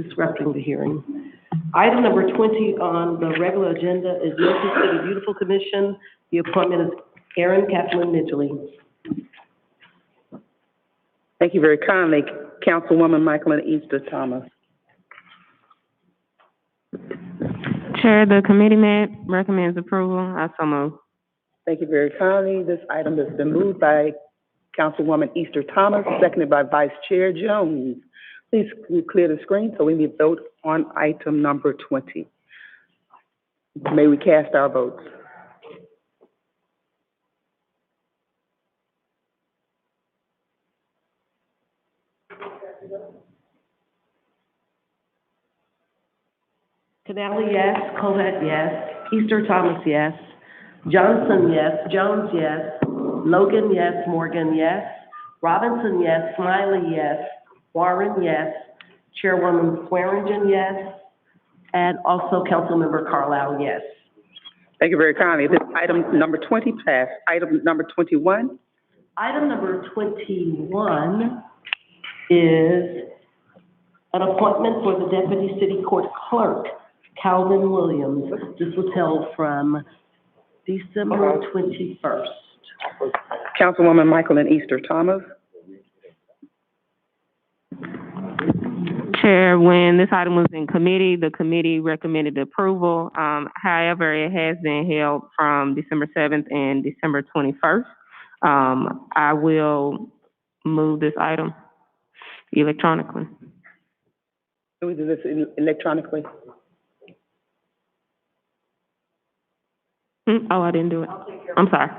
disrupting the hearing. Item number 20 on the regular agenda is Memphis City Beautiful Commission. The appointment is Erin Kathleen Midgley. Thank you very kindly, Councilwoman Michael Easter Thomas. Chair, the committee recommends approval. I so move. Thank you very kindly. This item has been moved by Councilwoman Easter Thomas, seconded by Vice Chair Jones. Please clear the screen so we may vote on item number 20. May we cast our votes? Canali, yes. Colette, yes. Easter Thomas, yes. Johnson, yes. Jones, yes. Logan, yes. Morgan, yes. Robinson, yes. Smiley, yes. Warren, yes. Chairwoman Swearingen, yes. And also Councilmember Carlisle, yes. Thank you very kindly. This item number 20 passed. Item number 21. Item number 21 is an appointment for the Deputy City Court Clerk, Calvin Williams. This was held from December 21st. Councilwoman Michael and Easter Thomas. Chair, when this item was in committee, the committee recommended approval. However, it has been held from December 7th and December 21st. I will move this item electronically. Do we do this electronically? Oh, I didn't do it. I'm sorry.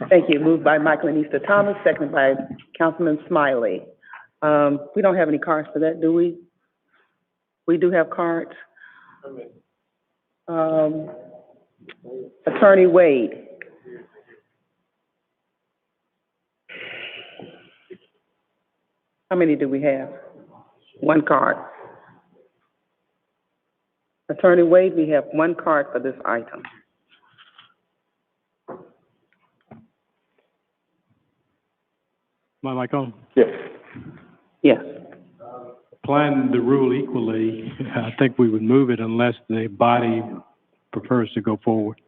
Thank you. Moved by Michael and Easter Thomas, seconded by Councilman Smiley. We don't have any cards for that, do we? We do have cards. Attorney Wade. How many do we have? One card. Attorney Wade, we have one card for this item. My mic on? Yes. Yes. Applying the rule equally, I think we would move it unless the body prefers to go forward.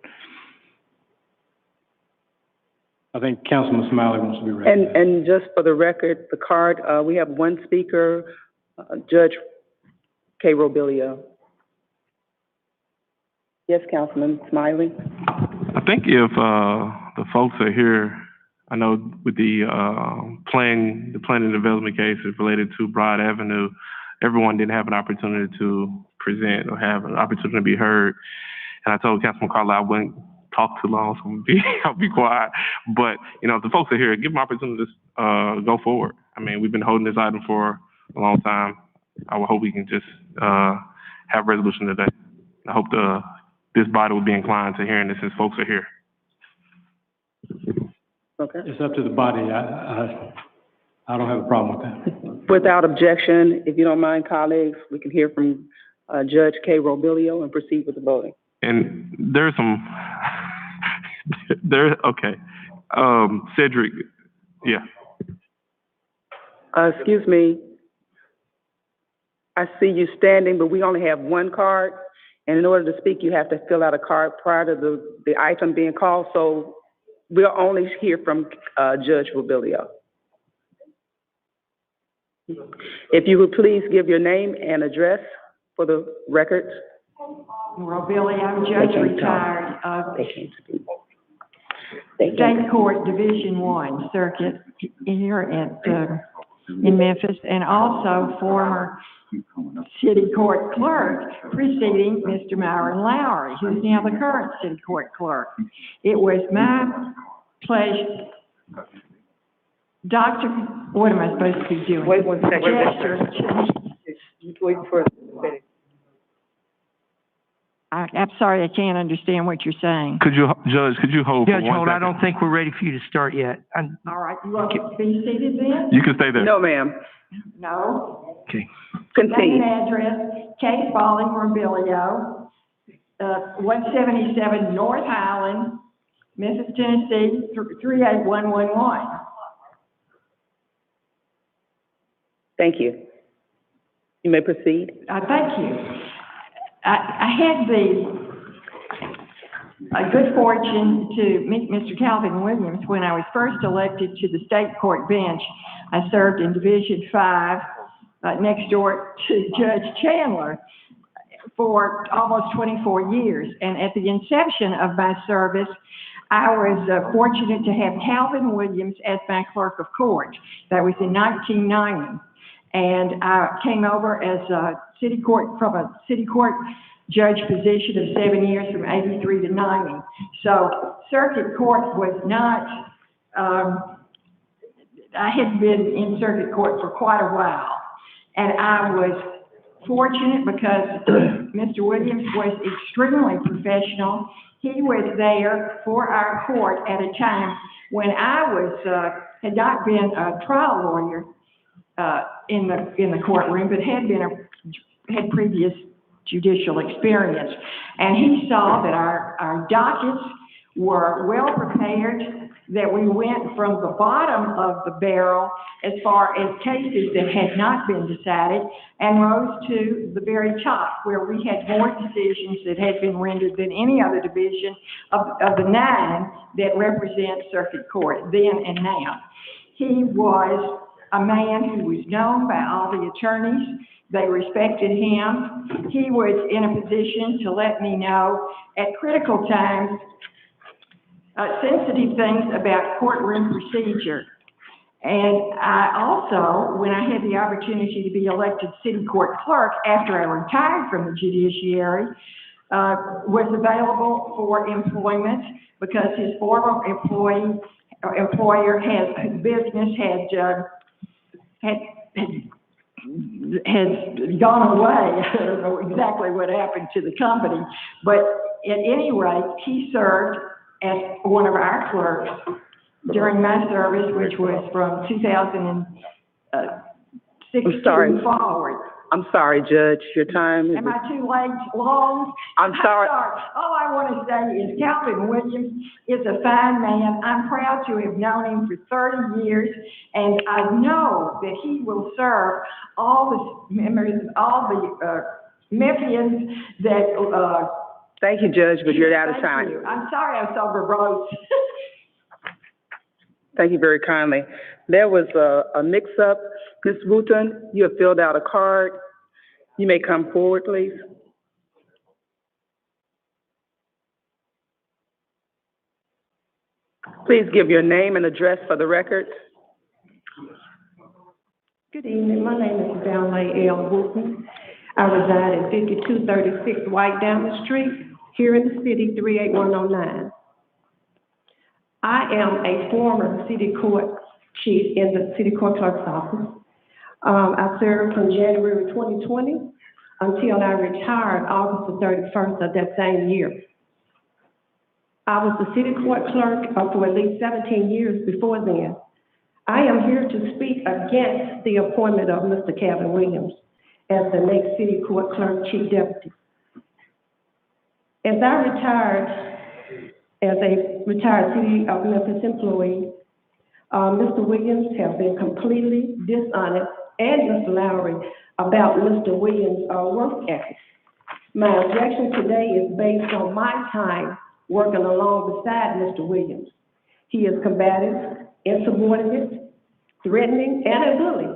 I think Councilman Smiley wants to be ready. And just for the record, the card, we have one speaker, Judge K. Robilio. Yes, Councilman Smiley? I think if the folks are here, I know with the planning and development cases related to Broad Avenue, everyone didn't have an opportunity to present or have an opportunity to be heard. And I told Councilman Carlisle I wouldn't talk too long, so I'll be quiet. But, you know, if the folks are here, give them opportunity to go forward. I mean, we've been holding this item for a long time. I would hope we can just have resolution today. I hope this body will be inclined to hearing this since folks are here. Okay. It's up to the body. I don't have a problem with that. Without objection, if you don't mind, colleagues, we can hear from Judge K. Robilio and proceed with the voting. And there's some, okay. Cedric, yeah. Excuse me. I see you standing, but we only have one card. And in order to speak, you have to fill out a card prior to the item being called. So we'll only hear from Judge Robilio. If you would please give your name and address for the record. Robilio, I'm Judge retired of State Court Division I Circuit here in Memphis, and also former City Court Clerk preceding Mr. Myron Lowry, who's now the current City Court Clerk. It was my pleasure. Doctor, what am I supposed to be doing? Wait one second. Wait for it. I'm sorry, I can't understand what you're saying. Judge, could you hold for 1 second? I don't think we're ready for you to start yet. All right, you want to be seated then? You can stay there. No, ma'am. No. Okay. Continue. Name and address, Kate Falling, Robilio, 177 North Highland, Memphis, Tennessee, 38111. Thank you. You may proceed. Thank you. I had the good fortune to meet Mr. Calvin Williams when I was first elected to the state court bench. I served in Division 5 next door to Judge Chandler for almost 24 years. And at the inception of my service, I was fortunate to have Calvin Williams as my clerk of court. That was in 1990. And I came over as from a city court judge position of 7 years from 83 to 90. So circuit court was not, I had been in circuit court for quite a while. And I was fortunate because Mr. Williams was extremely professional. He was there for our court at a time when I was, had not been a trial lawyer in the courtroom, but had previous judicial experience. And he saw that our dockets were well prepared, that we went from the bottom of the barrel as far as cases that had not been decided and rose to the very top where we had more decisions that had been rendered than any other division of the 9 that represent circuit court then and now. He was a man who was known by all the attorneys. They respected him. He was in a position to let me know at critical times sensitive things about courtroom procedure. And I also, when I had the opportunity to be elected city court clerk after I retired from the judiciary, was available for employment because his former employer his business has gone away. I don't know exactly what happened to the company, but at any rate, he served as one of our clerks during my service, which was from 2016 forward. I'm sorry, Judge, your time is... Am I too late, long? I'm sorry. All I want to say is Calvin Williams is a fine man. I'm proud to have known him for 30 years, and I know that he will serve all the members, all the Memphians that... Thank you, Judge, but you're out of time. Thank you. I'm sorry I'm so verbose. Thank you very kindly. There was a mix-up. Ms. Wooten, you have filled out a card. You may come forward, please. Please give your name and address for the record. Good evening. My name is Valerie L. Wooten. I reside at 5236 White Diamond Street, here in the city, 38109. I am a former city court chief in the city court clerk's office. I served from January 2020 until I retired August the 31st of that same year. I was the city court clerk for at least 17 years before then. I am here to speak against the appointment of Mr. Calvin Williams as the next city court clerk chief deputy. As I retired as a retired city of Memphis employee, Mr. Williams has been completely dishonest, and Mr. Lowry, about Mr. Williams' work ethic. My objection today is based on my time working along beside Mr. Williams. He is combative, insubordinate, threatening, and a bully,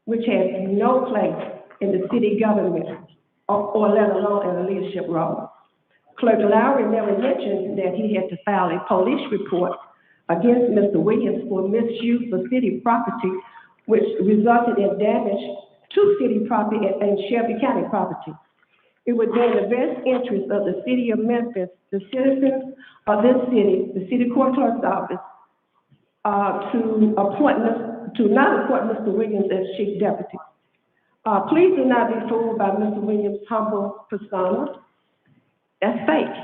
which has no place in the city government or let alone in a leadership role. Clerk Lowry never mentioned that he had to file a police report against Mr. Williams for misuse of city property, which resulted in damage to city property and Shelby County property. It would be in the best interest of the city of Memphis, the citizens of this city, the city court clerk's office, to not appoint Mr. Williams as chief deputy. Please do not be fooled by Mr. Williams' humble persona. That's fake.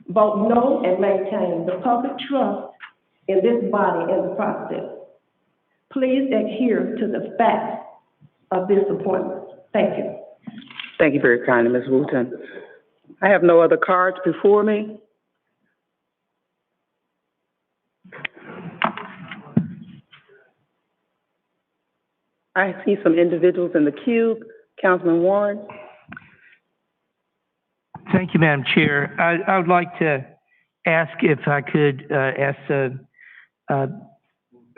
Vote no and maintain the public trust in this body and the process. Please adhere to the facts of this appointment. Thank you. Thank you very kindly, Ms. Wooten. I have no other cards before me. I see some individuals in the queue. Councilman Warren. Thank you, Madam Chair. I would like to ask if I could ask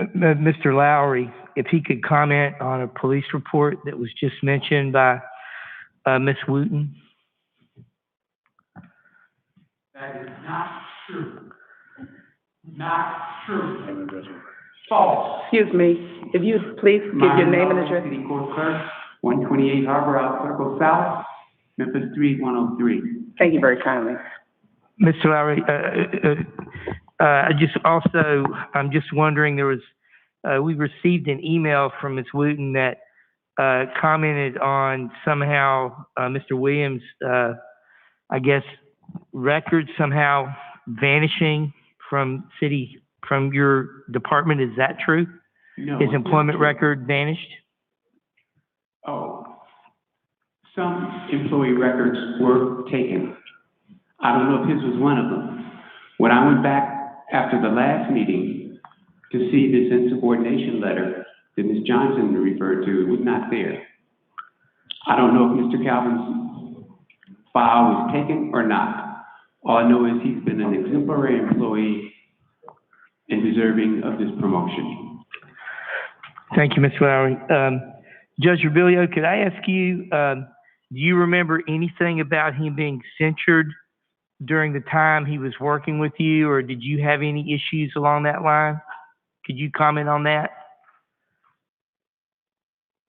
Mr. Lowry if he could comment on a police report that was just mentioned by Ms. Wooten. That is not true. Not true. False. Excuse me, if you please give your name and address. City Court Clerk, 128 Harbor Out Circle South, Memphis 3103. Thank you very kindly. Mr. Lowry, I'm just wondering, we received an email from Ms. Wooten that commented on somehow Mr. Williams, I guess, records somehow vanishing from your department. Is that true? No. His employment record vanished? Oh, some employee records were taken. I don't know if his was one of them. When I went back after the last meeting to see this insubordination letter that Ms. Johnson referred to, it was not there. I don't know if Mr. Calvin's file was taken or not. All I know is he's been an exemplary employee and deserving of this promotion. Thank you, Mr. Lowry. Judge Rebelio, could I ask you, do you remember anything about him being censured during the time he was working with you, or did you have any issues along that line? Could you comment on that?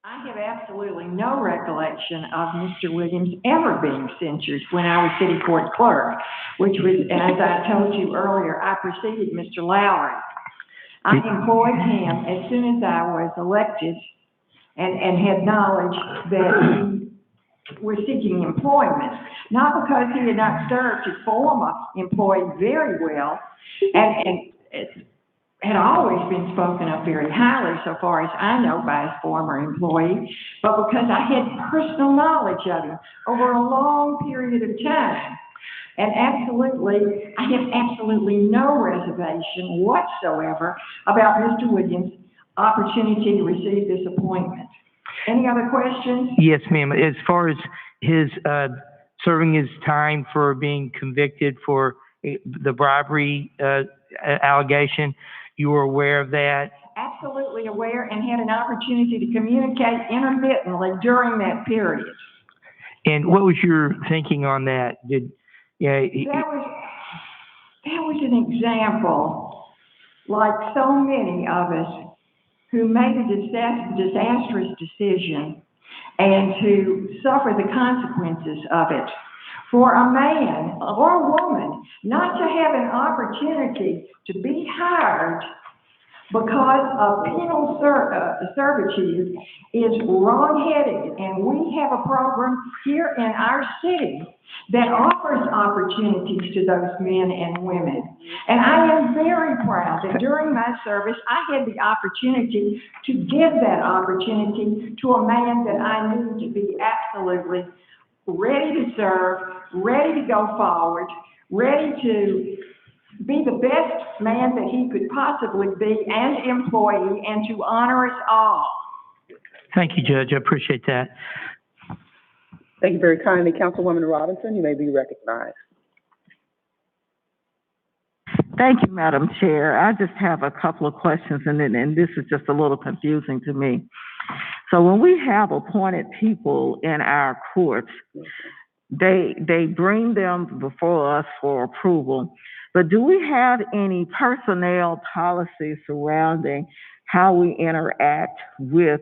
I have absolutely no recollection of Mr. Williams ever being censured when I was city court clerk, which was, as I told you earlier, I preceded Mr. Lowry. I employed him as soon as I was elected and had knowledge that he was seeking employment, not because he had not served his former employee very well and had always been spoken of very highly, so far as I know, by his former employee, but because I had personal knowledge of him over a long period of time. And absolutely, I have absolutely no reservation whatsoever about Mr. Williams' opportunity to receive this appointment. Any other questions? Yes, ma'am. As far as his serving his time for being convicted for the bribery allegation, you were aware of that? Absolutely aware, and had an opportunity to communicate intermittently during that period. And what was your thinking on that? That was an example, like so many of us who made a disastrous decision and to suffer the consequences of it. For a man or a woman not to have an opportunity to be hired because of penal servitude is wrong-headed, and we have a program here in our city that offers opportunities to those men and women. And I am very proud that during my service, I had the opportunity to give that opportunity to a man that I knew to be absolutely ready to serve, ready to go forward, ready to be the best man that he could possibly be and employee, and to honor us all. Thank you, Judge. I appreciate that. Thank you very kindly. Councilwoman Robinson, you may be recognized. Thank you, Madam Chair. I just have a couple of questions, and this is just a little confusing to me. So when we have appointed people in our courts, they bring them before us for approval. But do we have any personnel policies surrounding how we interact with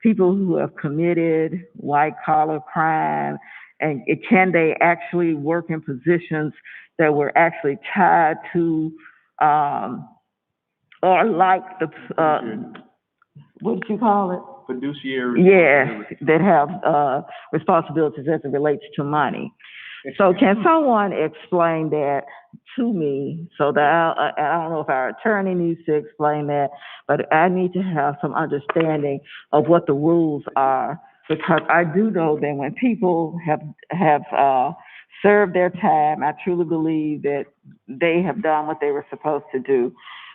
people who have committed white-collar crime? And can they actually work in positions that were actually tied to, or like the, what did you call it? Fiduciary. Yeah, that have responsibilities as it relates to money. So can someone explain that to me, so that I don't know if our attorney needs to explain that, but I need to have some understanding of what the rules are, because I do know that when people have served their time, I truly believe that they have done what they were supposed to do.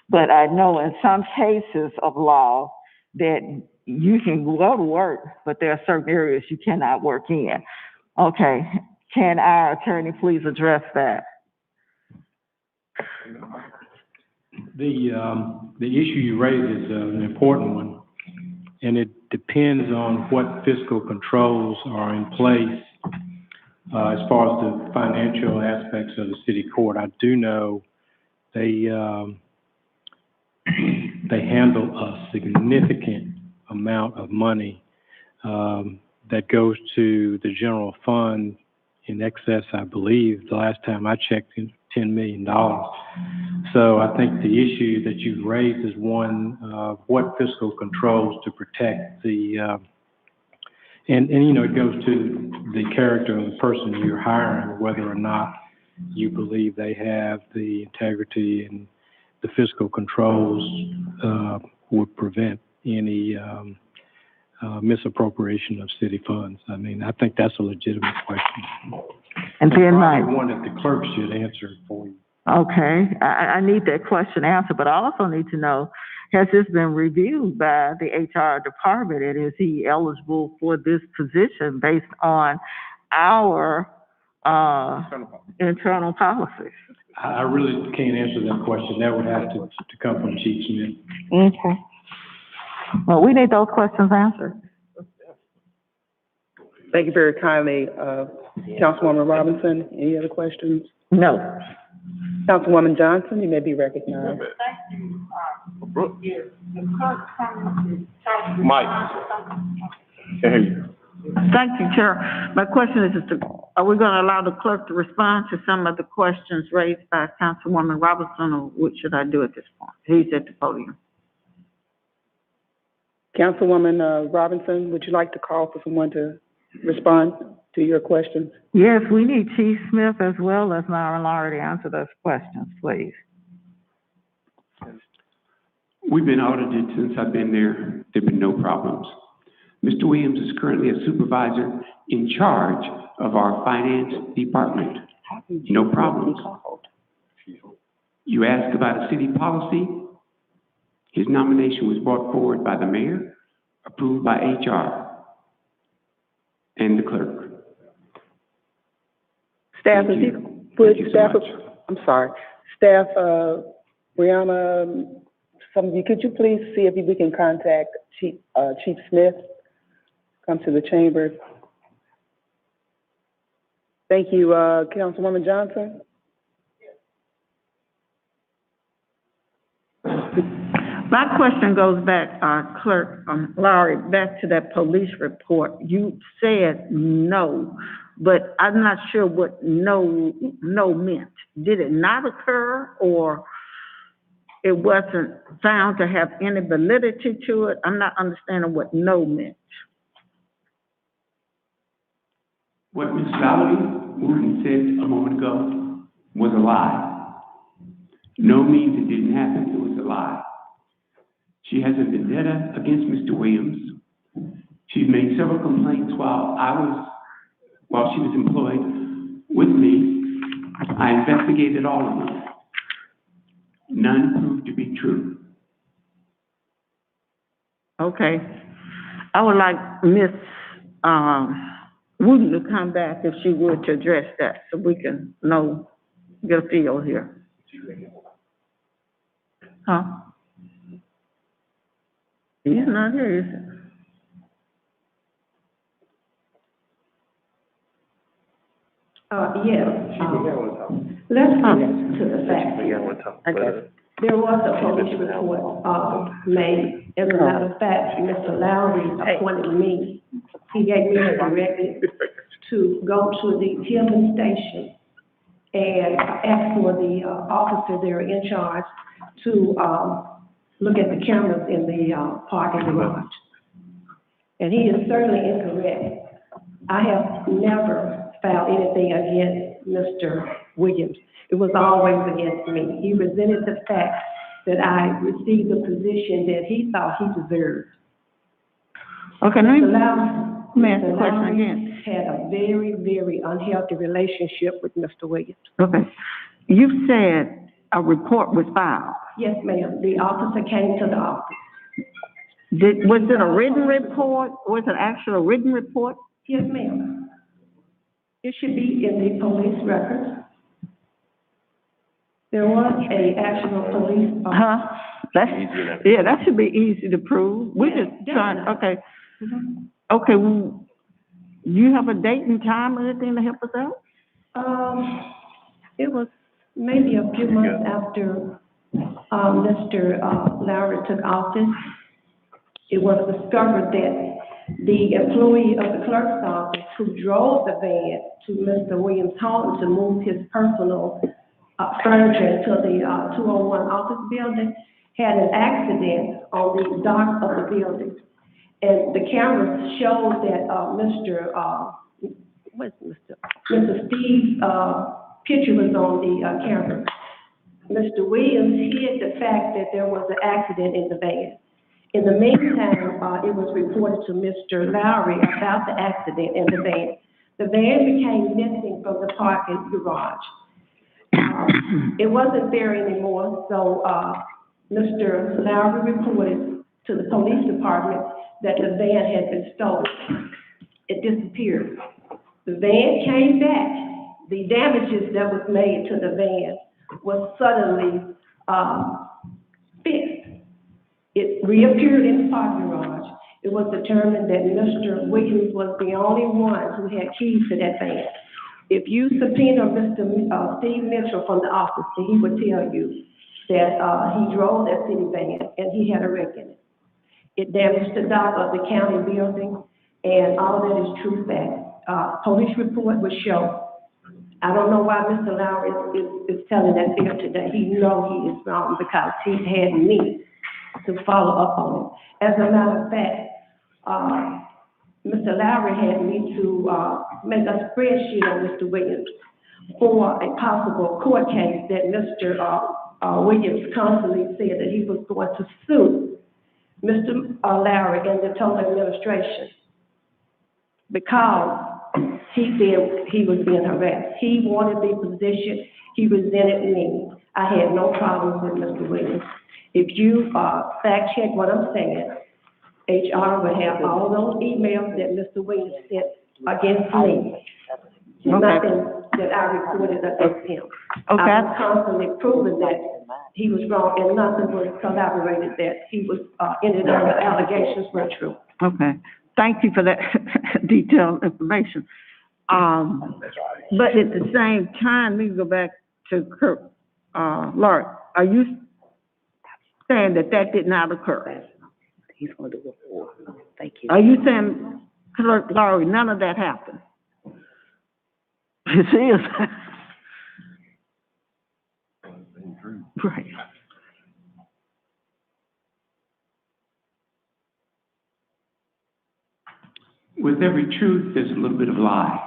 But I know in some cases of law that you can go to work, but there are certain areas you cannot work in. Okay, can our attorney please address that? The issue you raised is an important one, and it depends on what fiscal controls are in place as far as the financial aspects of the city court. I do know they they handle a significant amount of money that goes to the general fund in excess, I believe, the last time I checked, $10 million. So I think the issue that you've raised is one of what fiscal controls to protect the, and you know, it goes to the character of the person you're hiring, whether or not you believe they have the integrity and the fiscal controls would prevent any misappropriation of city funds. I mean, I think that's a legitimate question. And then probably one that the clerk should answer for you. okay, I need that question answered, but I also need to know, has this been reviewed by the HR department, and is he eligible for this position based on our internal policies? I really can't answer that question. That would have to come from Chief Smith. Okay. Well, we need those questions answered. Thank you very kindly. Councilwoman Robinson, any other questions? No. Councilwoman Johnson, you may be recognized. Mike. Can you? Thank you, Chair. My question is, are we going to allow the clerk to respond to some of the questions raised by Councilwoman Robinson, or what should I do at this point? He's at the podium. Councilwoman Robinson, would you like to call for someone to respond to your questions? Yes, we need Chief Smith as well as Myron Laurie to answer those questions, please. We've been audited since I've been there. There've been no problems. Mr. Williams is currently a supervisor in charge of our finance department. No problems. You asked about a city policy. His nomination was brought forward by the mayor, approved by HR and the clerk. Staff, Thank if you. you would, Thank you so staff, much. I'm sorry, staff, Brianna, some of you, could you please see if we can contact Chief Smith? Come to the chamber. Thank you, Councilwoman Johnson. My question goes back, Clerk Laurie, back to that police report. You said no, but I'm not sure what no meant. Did it not occur, or it wasn't found to have any validity to it? I'm not understanding what no meant. What Ms. Valerie Wooten said a moment ago was a lie. No means it didn't happen, it was a lie. She has a vendetta against Mr. Williams. She's made several complaints while she was employed with me. I investigated all of them. None proved to be true. Okay. I would like Ms. Wooten to come back, if she would, to address that, so we can get a feel here. Huh? He's not here, is he? Yes. Let's get to the facts. Okay. There was a police report, made. As a matter of fact, Mr. Lowry appointed me. He gave me a directive to go to the Tillman station and ask for the, officer there in charge to, look at the cameras in the, parking garage. And he is certainly incorrect. I have never found anything against Mr. Williams. It was always against me. He resented the fact that I received the position that he thought he deserved. Okay, let me Mr. ask the question Lowry again. had a very, very unhealthy relationship with Mr. Williams. Okay. You said a report was filed. Yes, ma'am. The officer came to the office. Was it a written report? Was it actually a written report? Yes, ma'am. It should be in the police records. There was a actual police. That should be easy to prove. We're just trying, okay. Okay, well, you have a date and time or anything to help us out? It was maybe a few months after Mr. Lowry took office, it was discovered that the employee of the clerk's office who drove the van to Mr. Williams' home to move his personal furniture to the 201 office building had an accident on the dock of the building. And the cameras showed that Mr. Steve's picture was on the camera. Mr. Williams hid the fact that there was an accident in the van. In the meantime, it was reported to Mr. Lowry about the accident in the van. The van became missing from the parking garage. It wasn't there anymore, so Mr. Lowry reported to the police department that the van had been stolen. It disappeared. The van came back. The damages that was made to the van was suddenly fixed. It reappeared in the parking garage. It was determined that Mr. Williams was the only one who had keys to that van. If you subpoena Mr. Steve Mitchell from the office, he would tell you that he drove that city van and he had a wreck in it. It damaged the dock of the county building, and all that is true fact. Police report would show. I don't know why Mr. Lowry is telling that figure today. He knows he is wrong because he had me to follow up on it. As a matter of fact, Mr. Lowry had me to make a spreadsheet on Mr. Williams for a possible court case that Mr. Williams constantly said that he was going to sue Mr. Lowry and the total administration because he said he was being harassed. He wanted the position. He resented me. I had no problems with Mr. Williams. If you fact check what I'm saying, HR would have all those emails that Mr. Williams sent against me. Nothing that I reported against him. Okay. I was constantly proving that he was wrong, and nothing was corroborated that he was, any of the allegations were true. Okay, thank you for that detailed information. But at the same time, we go back to Kirk. Laurie, are you saying that did not occur? He's going to do it for. Thank you. Are you saying, Clerk Laurie, none of that happened? It is. Right. With every truth, there's a little bit of lie.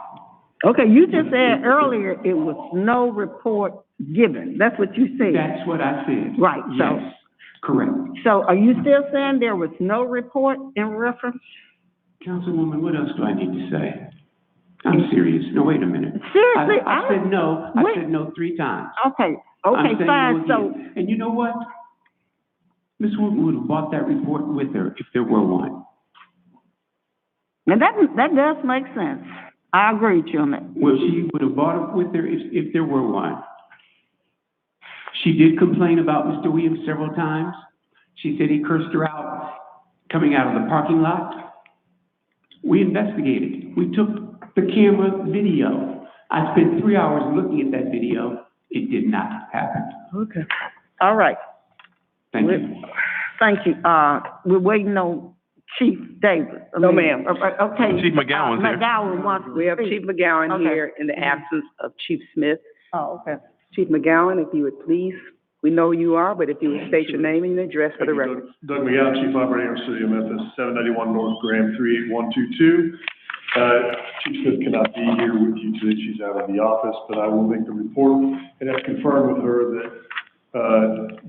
Okay, you just said earlier it was no report given. That's what you said. That's what I said. Right, so. Yes, correct. So are you still saying there was no report in reference? Councilwoman, what else do I need to say? I'm serious. No, wait a minute. Seriously? I said no. I said no 3 times. Okay, I'm saying fine, no so. again. And you know what? Ms. Wooten would have bought that report with her if there were one. And that does make sense. I agree with you on that. Well, she would have bought it with her if there were one. She did complain about Mr. Williams several times. She said he cursed her out coming out of the parking lot. We investigated. We took the camera video. I spent 3 hours looking at that video. It did not happen. Okay. All right. Thank you. Thank you. We're waiting on Chief Davis. No, ma'am. Okay. Chief McGowan's here. McGowan wants to We have speak. Chief McGowan Okay. here in the absence of Chief Smith. Oh, okay. Chief McGowan, if you would please, we know who you are, but if you would state your name and address for the record. Doug McGowan, Chief Operating Officer, City of Memphis, 791 North Graham, 38122. Chief Smith cannot be here with you today. She's out of the office, but I will make the report and have confirmed with her that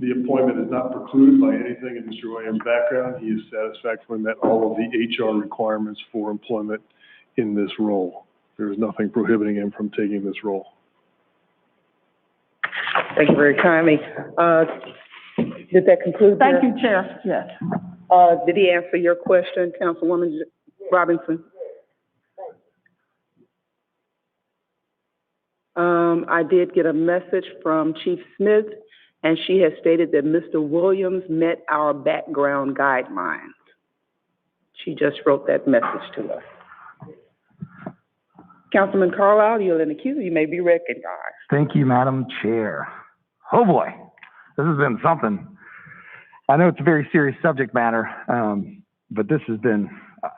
the appointment is not precluded by anything in Mr. Williams' background. He has satisfactorily met all of the HR requirements for employment in this role. There is nothing prohibiting him from taking this role. Thank you very kindly. Did that conclude? Thank you, Chair. Yes. Did he answer your question, Councilwoman Robinson? I did get a message from Chief Smith, and she has stated that Mr. Williams met our background guidelines. She just wrote that message to us. Councilman Carlisle, you're in the queue. You may be recognized. Thank you, Madam Chair. Oh, boy. this has been something. I know it's a very serious subject matter, but this has been,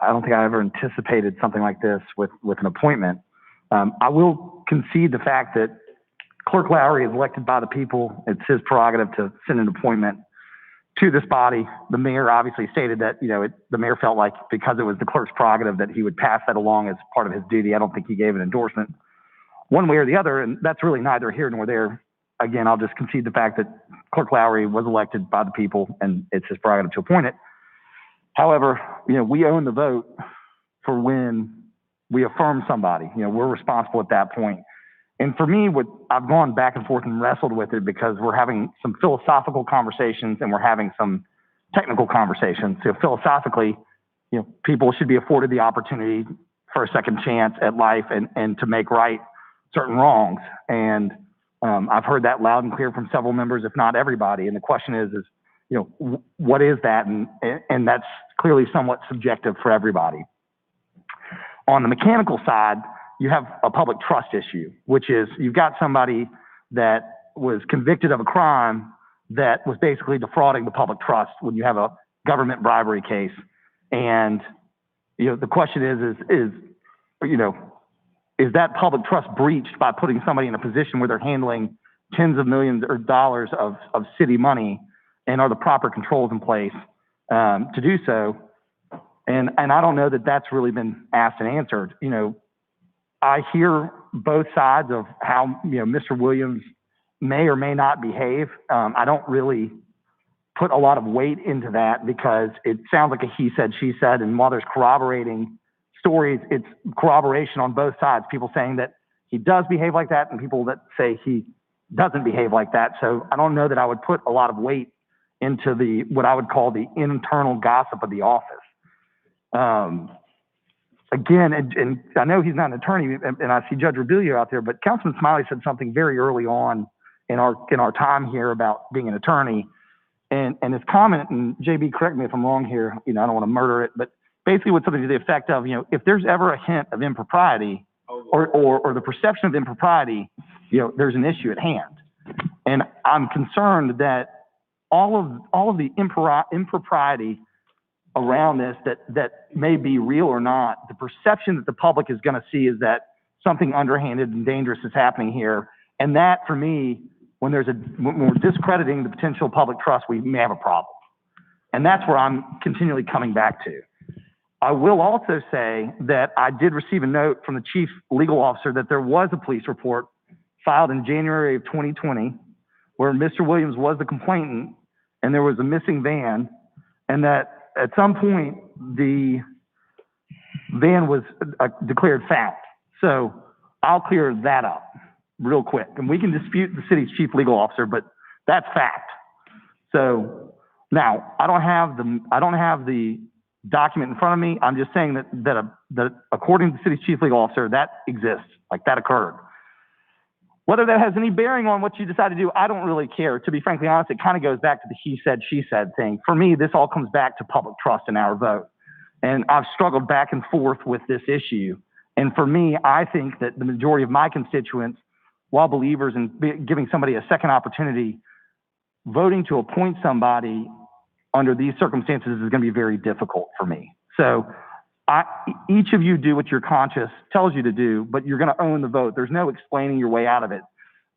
I don't think I ever anticipated something like this with an appointment. I will concede the fact that Clerk Lowry is elected by the people. It's his prerogative to send an appointment to this body. The mayor obviously stated that, the mayor felt like because it was the clerk's prerogative that he would pass that along as part of his duty. I don't think he gave an endorsement one way or the other, and that's really neither here nor there. Again, I'll just concede the fact that Clerk Lowry was elected by the people and it's his prerogative to appoint it. However, we own the vote for when we affirm somebody. We're responsible at that point. And for me, I've gone back and forth and wrestled with it because we're having some philosophical conversations and we're having some technical conversations. So philosophically, people should be afforded the opportunity for a second chance at life and to make right certain wrongs. And I've heard that loud and clear from several members, if not everybody. And the question is, what is that? And that's clearly somewhat subjective for everybody. On the mechanical side, you have a public trust issue, which is you've got somebody that was convicted of a crime that was basically defrauding the public trust when you have a government bribery case. And, the question is that public trust breached by putting somebody in a position where they're handling tens of millions or dollars of city money, and are the proper controls in place to do so? And I don't know that that's really been asked and answered. I hear both sides of how, Mr. Williams may or may not behave. I don't really put a lot of weight into that because it sounds like a he said, she said, and while there's corroborating stories, it's corroboration on both sides. People saying that he does behave like that and people that say he doesn't behave like that. So I don't know that I would put a lot of weight into what I would call the internal gossip of the office. Again, and I know he's not an attorney, and I see Judge Rebelio out there, but Councilman Smiley said something very early on in our time here about being an attorney, and his comment, and JB, correct me if I'm wrong here, I don't want to murder it, but basically with something to the effect of, if there's ever a hint of impropriety or the perception of impropriety, there's an issue at hand. And I'm concerned that all of the impropriety around this that may be real or not, the perception that the public is going to see is that something underhanded and dangerous is happening here. And that, for me, when we're discrediting the potential public trust, we may have a problem. And that's where I'm continually coming back to. I will also say that I did receive a note from the chief legal officer that there was a police report filed in January of 2020 where Mr. Williams was the complainant and there was a missing van, and that at some point the van was declared found. So I'll clear that up real quick. And we can dispute the city's chief legal officer, but that's fact. So now I don't have the document in front of me. I'm just saying that according to the city's chief legal officer, that exists, like that occurred. Whether that has any bearing on what you decide to do, I don't really care. To be frankly honest, it kind of goes back to the he said, she said thing. For me, this all comes back to public trust in our vote. And I've struggled back and forth with this issue. And for me, I think that the majority of my constituents, while believers in giving somebody a second opportunity, voting to appoint somebody under these circumstances is going to be very difficult for me. So each of you do what your conscience tells you to do, but you're going to own the vote. There's no explaining your way out of it.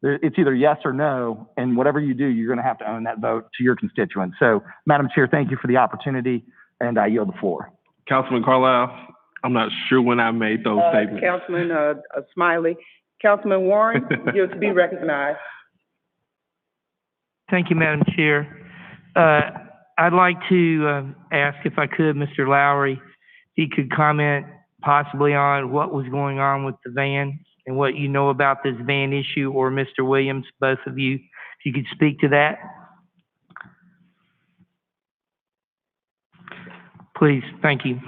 It's either yes or no, and whatever you do, you're going to have to own that vote to your constituents. So, Madam Chair, thank you for the opportunity, and I yield the floor. Councilman Carlisle, I'm not sure when I made those statements. Councilman Smiley. Councilman Warren, you're to be recognized. Thank you, Madam Chair. I'd like to ask, if I could, Mr. Lowry, if he could comment possibly on what was going on with the van and what you know about this van issue, or Mr. Williams, both of you, if you could speak to that. Please, thank you.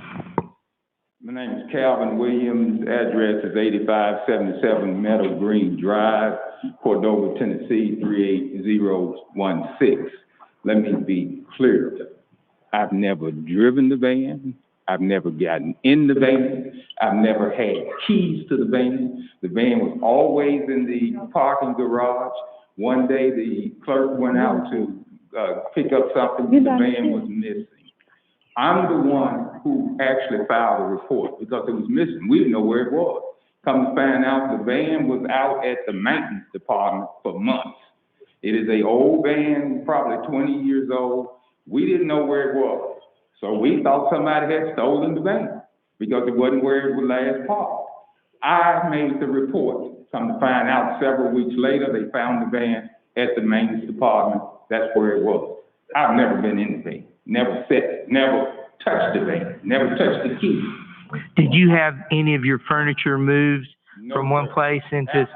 My name is Calvin Williams. Address is 8577 Meadow Green Drive, Cordova, Tennessee, 38016. Let me be clear. I've never driven the van. I've never gotten in the van. I've never had keys to the van. The van was always in the parking garage. One day, the clerk went out to, pick up something, and the van was missing. I'm the one who actually filed a report because it was missing. We didn't know where it was. Come to find out, the van was out at the maintenance department for months. It is a old van, probably 20 years old. We didn't know where it was. So we thought somebody had stolen the van because it wasn't where it was last parked. I made the report. Come to find out, several weeks later, they found the van at the maintenance department. That's where it was. I've never been in the van, never set it, never touched the van, never touched the key. Did you have any of your furniture moved from one place into?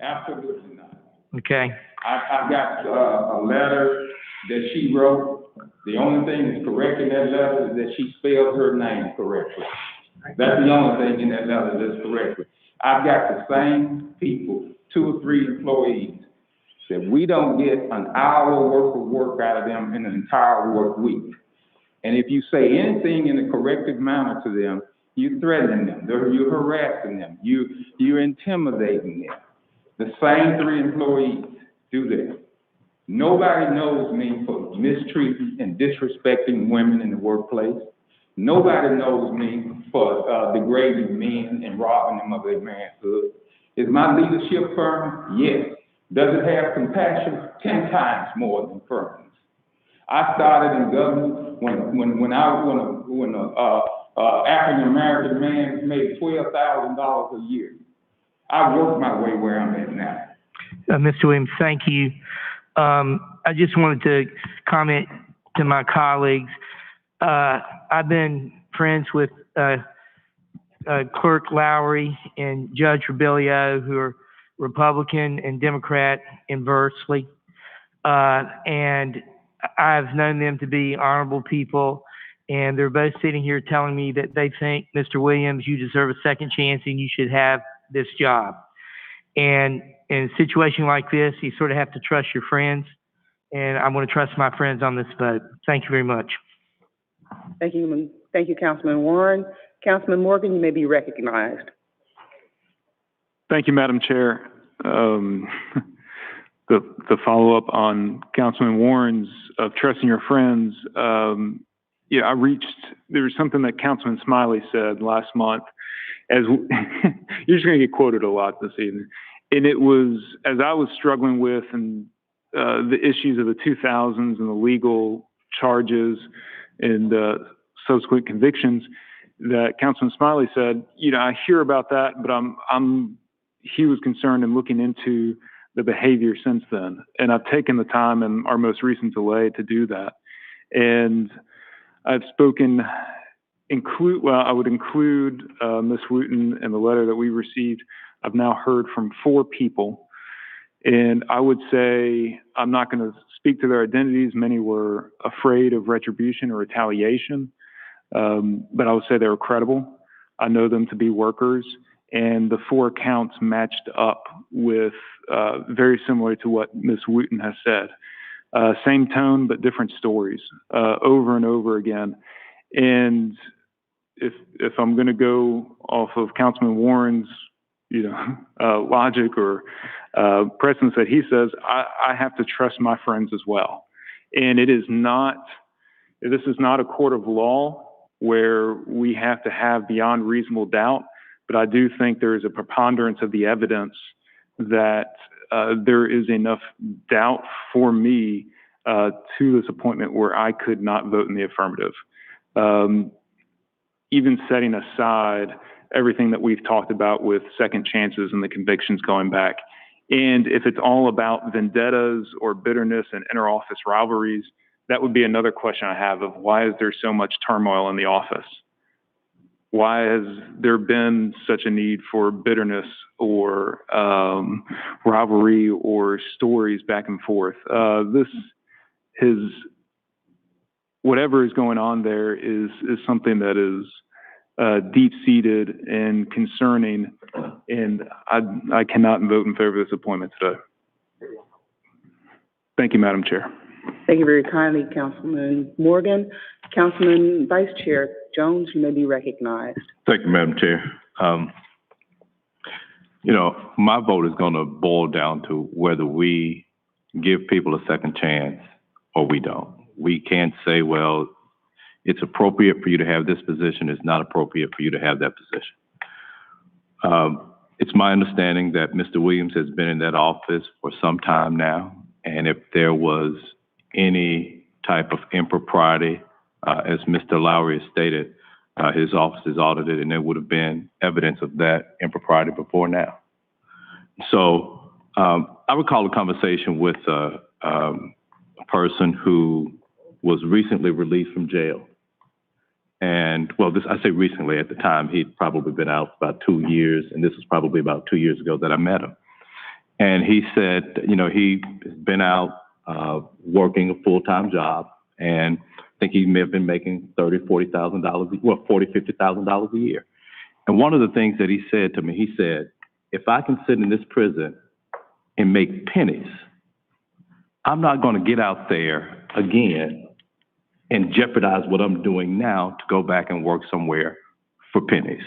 Absolutely not. Okay. I got a letter that she wrote. The only thing that's correct in that letter is that she spelled her name correctly. That's the only thing in that letter that's correct. I've got the same people, 2 or 3 employees, that we don't get an hour worth of work out of them in an entire work week. And if you say anything in a corrective manner to them, you're threatening them, you're harassing them, you're intimidating them. The same 3 employees do that. Nobody knows me for mistreating and disrespecting women in the workplace. Nobody knows me for degrading men and robbing them of their manhood. Is my leadership firm? Yes. Does it have compassion? 10 times more than firms. I started in government when an African American man made $12,000 a year. I worked my way where I'm at now. Mr. Williams, thank you. I just wanted to comment to my colleagues. I've been friends with Clerk Lowry and Judge Rebelio, who are Republican and Democrat inversely. And I've known them to be honorable people, and they're both sitting here telling me that they think, Mr. Williams, you deserve a second chance and you should have this job. And in a situation like this, you sort of have to trust your friends, and I'm going to trust my friends on this vote. Thank you very much. Thank you, Councilman Warren. Councilman Morgan, you may be recognized. Thank you, Madam Chair. The follow-up on Councilman Warren's of trusting your friends. There was something that Councilman Smiley said last month. You're just going to get quoted a lot this evening. And it was, as I was struggling with and the issues of the 2000s and the legal charges and subsequent convictions, that Councilman Smiley said, I hear about that, but he was concerned in looking into the behavior since then. And I've taken the time in our most recent delay to do that. And I've spoken, I would include Ms. Wooten in the letter that we received. I've now heard from 4 people. And I would say, I'm not going to speak to their identities. Many were afraid of retribution or retaliation. But I would say they were credible. I know them to be workers. And the 4 accounts matched up with very similar to what Ms. Wooten has said. Same tone, but different stories over and over again. And if I'm going to go off of Councilman Warren's, logic or precedence that he says, I have to trust my friends as well. And this is not a court of law where we have to have beyond reasonable doubt, but I do think there is a preponderance of the evidence that there is enough doubt for me to this appointment where I could not vote in the affirmative. Even setting aside everything that we've talked about with second chances and the convictions going back. And if it's all about vendettas or bitterness and inter-office rivalries, that would be another question I have of why is there so much turmoil in the office? Why has there been such a need for bitterness or rivalry or stories back and forth? Whatever is going on there is something that is deep-seated and concerning, and I cannot vote in favor of this appointment today. Thank you, Madam Chair. Thank you very kindly, Councilman Morgan. Councilman Vice Chair Jones, you may be recognized. Thank you, Madam Chair. My vote is going to boil down to whether we give people a second chance or we don't. We can't say, well, it's appropriate for you to have this position, it's not appropriate for you to have that position. It's my understanding that Mr. Williams has been in that office for some time now, and if there was any type of impropriety, as Mr. Lowry has stated, his office is audited, and there would have been evidence of that impropriety before now. So I recall a conversation with a person who was recently released from jail. And, well, I say recently, at the time, he'd probably been out about 2 years, and this was probably about 2 years ago that I met him. And he said, you know, he's been out working a full-time job, and I think he may have been making $30,000, $40,000, well, $40,000, $50,000 a year. And one of the things that he said to me, he said, if I can sit in this prison and make pennies, I'm not going to get out there again and jeopardize what I'm doing now to go back and work somewhere for pennies.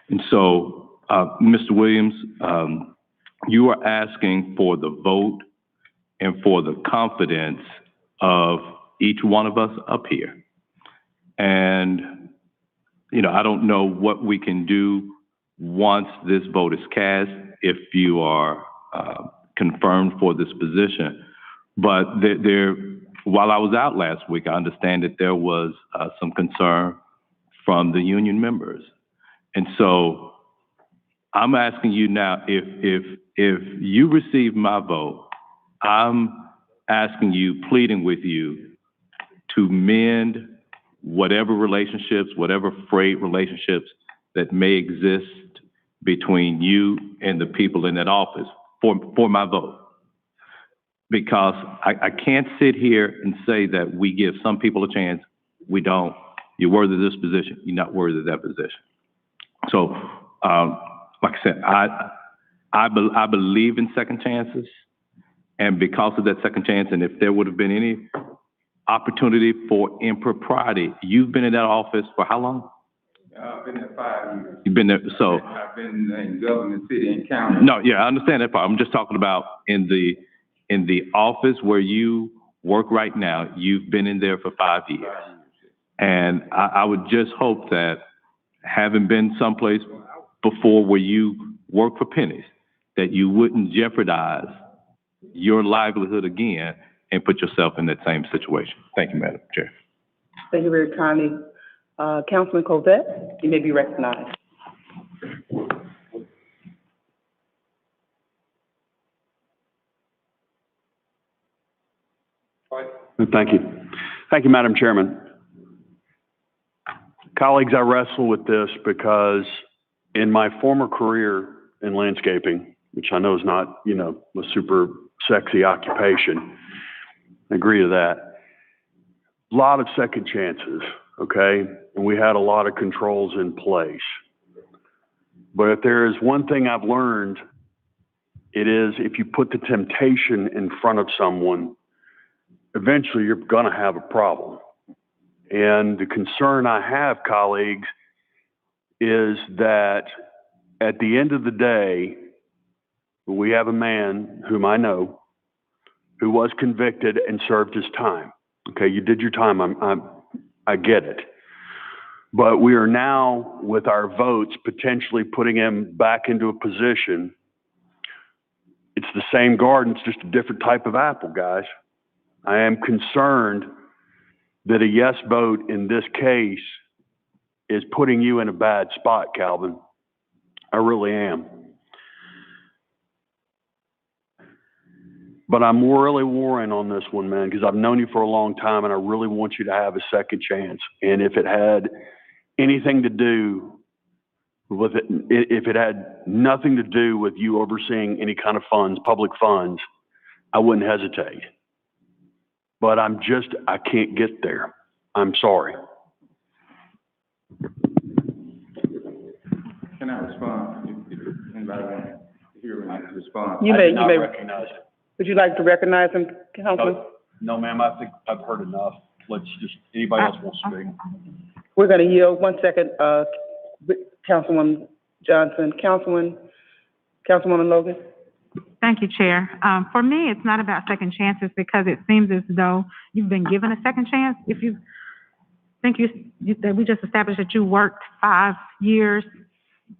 And so, Mr. Williams, you are asking for the vote and for the confidence of each one of us up here. And, you know, I don't know what we can do once this vote is cast, if you are confirmed for this position. But while I was out last week, I understand that there was some concern from the union members. And so I'm asking you now, if you receive my vote, I'm asking you, pleading with you to mend whatever relationships, whatever frayed relationships that may exist between you and the people in that office for my vote. Because I can't sit here and say that we give some people a chance. We don't. You're worthy of this position. You're not worthy of that position. So, like I said, I believe in second chances. And because of that second chance, and if there would have been any opportunity for impropriety, you've been in that office for how long? I've been there 5 years. You've been there, so. I've been in government, city, and county. No, yeah, I understand that part. I'm just talking about in the office where you work right now. You've been in there for 5 years. And I would just hope that, having been someplace before where you work for pennies, that you wouldn't jeopardize your livelihood again and put yourself in that same situation. Thank you, Madam Chair. Thank you very kindly. Councilman Covette, you may be recognized. Thank you. Thank you, Madam Chairman. Colleagues, I wrestle with this because in my former career in landscaping, which I know is not, you know, a super sexy occupation, I agree to that. A lot of second chances, okay? And we had a lot of controls in place. But if there is one thing I've learned, it is if you put the temptation in front of someone, eventually you're going to have a problem. And the concern I have, colleagues, is that at the end of the day, we have a man whom I know who was convicted and served his time. Okay, you did your time. I get it. But we are now, with our votes, potentially putting him back into a position. It's the same garden, it's just a different type of apple, guys. I am concerned that a yes vote in this case is putting you in a bad spot, Calvin. I really am. But I'm really worrying on this one, man, because I've known you for a long time and I really want you to have a second chance. And if it had anything to do with it, if it had nothing to do with you overseeing any kind of funds, public funds, I wouldn't hesitate. But I can't get there. I'm sorry. Can I respond? If anybody wants to hear me respond? You may. Recognize it. Would you like to recognize him, Councilman? No, ma'am, I think I've heard enough. Let's just, anybody else wants to speak? We're going to yield 1 second, Councilwoman Johnson. Councilwoman Logan? Thank you, Chair. For me, it's not about second chances because it seems as though you've been given a second chance. If you think that we just established that you worked 5 years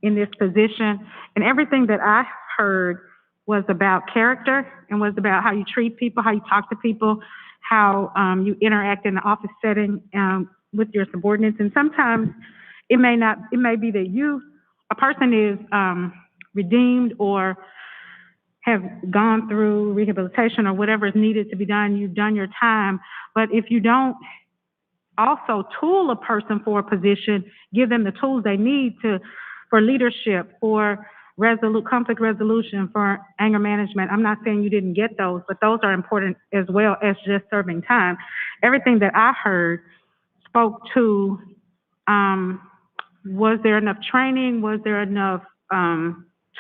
in this position, and everything that I heard was about character and was about how you treat people, how you talk to people, how you interact in the office setting with your subordinates. And sometimes it may be that a person is redeemed or have gone through rehabilitation or whatever is needed to be done. You've done your time. But if you don't also tool a person for a position, give them the tools they need for leadership, for conflict resolution, for anger management. I'm not saying you didn't get those, but those are important as well as just serving time. Everything that I heard spoke to, was there enough training? Was there enough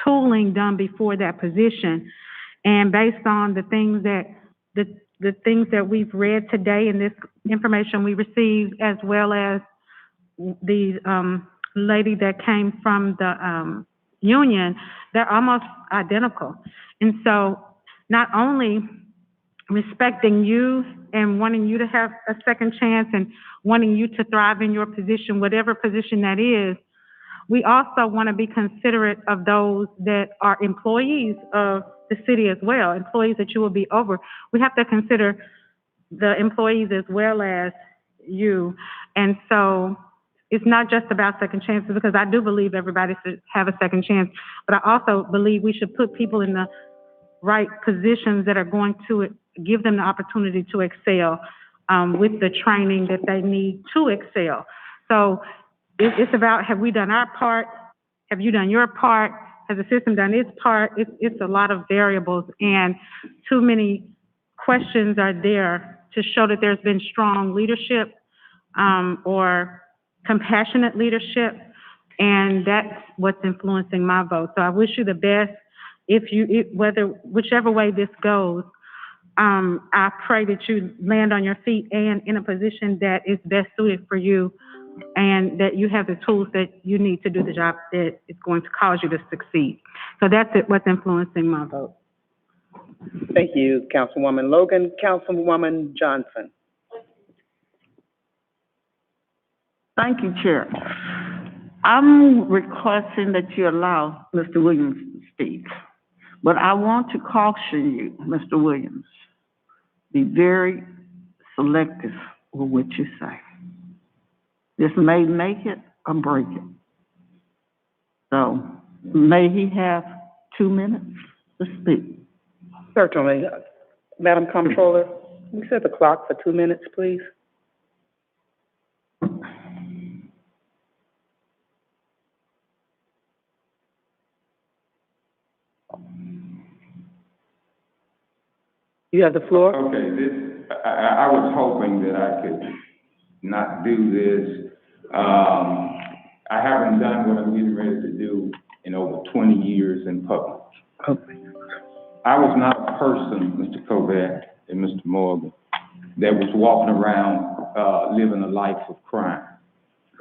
tooling done before that position? And based on the things that we've read today and this information we received, as well as the lady that came from the union, they're almost identical. And so not only respecting you and wanting you to have a second chance and wanting you to thrive in your position, whatever position that is, we also want to be considerate of those that are employees of the city as well, employees that you will be over. We have to consider the employees as well as you. And so it's not just about second chances, because I do believe everybody should have a second chance, but I also believe we should put people in the right positions that are going to give them the opportunity to excel with the training that they need to excel. So it's about, have we done our part? Have you done your part? Has the system done its part? It's a lot of variables, and too many questions are there to show that there's been strong leadership or compassionate leadership, and that's what's influencing my vote. So I wish you the best. Whichever way this goes, I pray that you land on your feet and in a position that is best suited for you, and that you have the tools that you need to do the job that is going to cause you to succeed. So that's what's influencing my vote. Thank you, Councilwoman Logan. Councilwoman Johnson. Thank you, Chair. I'm requesting that you allow Mr. Williams to speak, but I want to caution you, Mr. Williams, be very selective with what you say. This may make it or break it. So may he have 2 minutes to speak? Certainly. Madam Comptroller, can we set the clock for 2 minutes, please? You have the floor. Okay, I was hoping that I could not do this. I haven't done what I'm getting ready to do in over 20 years in public. Okay. I was not a person, Mr. Kovac and Mr. Morgan, that was walking around living a life of crime.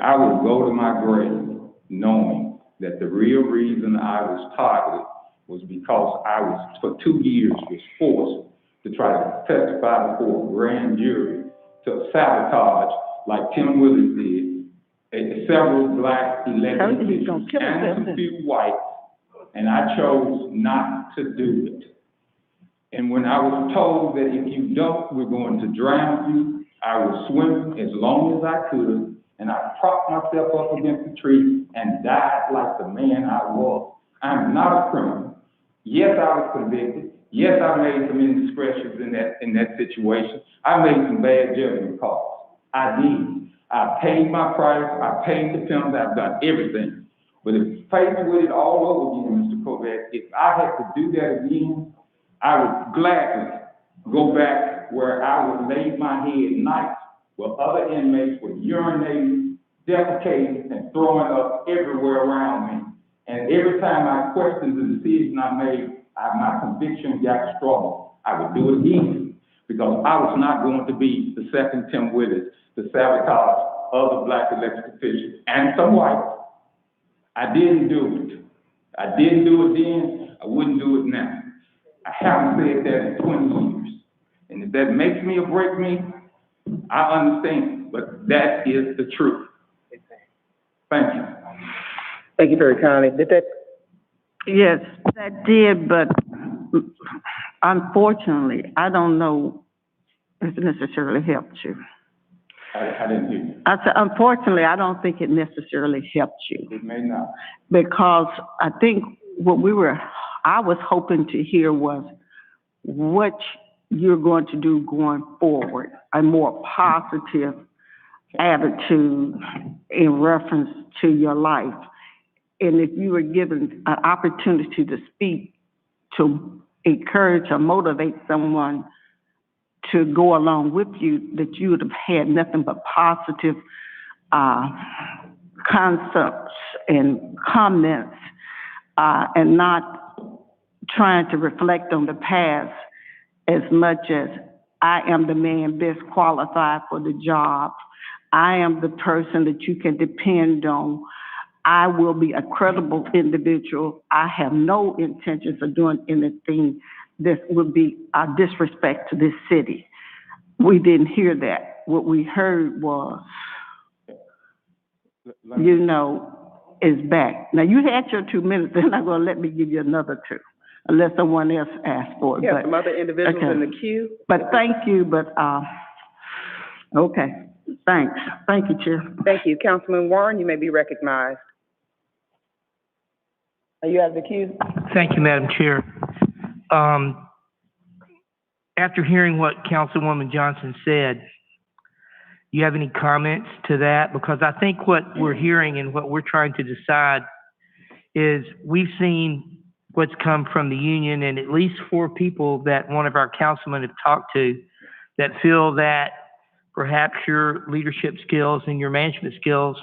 I would go to my grave knowing that the real reason I was targeted was because I was, for 2 years, was forced to try to testify before a grand jury to sabotage, like Tim Willis did, several black elected officials and some few white, and I chose not to do it. And when I was told that if you don't, we're going to drown you, I would swim as long as I could, and I propped myself up against the tree and died like the man I was. I'm not a criminal. Yes, I was convicted. Yes, I made some indiscretions in that situation. I made some bad judgment calls. I did. I paid my price. I paid the penalty. I've done everything. But if faced with it all over again, Mr. Kovac, if I had to do that again, I would gladly go back where I would lay my head nights where other inmates were urinating, defecating, and throwing up everywhere around me. And every time I questioned the decision I made, my conviction got strong. I would do it again because I was not going to be the second Tim Willis to sabotage other black elected officials and some white. I didn't do it. I didn't do it then. I wouldn't do it now. haven't said that in 20 years. And if that makes me or break me, I understand, but that is the truth. Thank you. Thank you very kindly. Did that? Yes, that did, but unfortunately, I don't know if it necessarily helped you. I didn't hear you. I said, unfortunately, I don't think it necessarily helped you. It may not. Because I think what I was hoping to hear was what you're going to do going forward, a more positive attitude in reference to your life. And if you were given an opportunity to speak, to encourage or motivate someone to go along with you, that you would have had nothing but positive concepts and comments, and not trying to reflect on the past as much as I am the man best qualified for the job. I am the person that you can depend on. I will be a credible individual. I have no intentions of doing anything that would be a disrespect to this city. We didn't hear that. What we heard was, is back. Now, you had your 2 minutes. They're not going to let me give you another 2 unless someone else asks for it. Yeah, some other individuals in the queue. But thank you, okay. Thanks. Thank you, Chair. Thank you. Councilman Warren, you may be recognized. Are you out of the queue? Thank you, Madam Chair. After hearing what Councilwoman Johnson said, you have any comments to that? Because I think what we're hearing and what we're trying to decide is we've seen what's come from the union, and at least 4 people that one of our councilmen have talked to that feel that perhaps your leadership skills and your management skills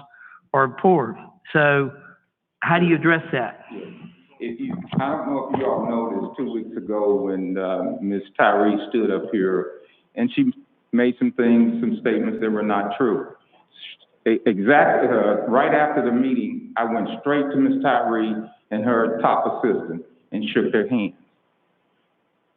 are poor. So how do you address that? I don't know if you all noticed 2 weeks ago when Ms. Tyree stood up here and she made some statements that were not true. Exactly, right after the meeting, I went straight to Ms. Tyree and her top assistant and shook their hands.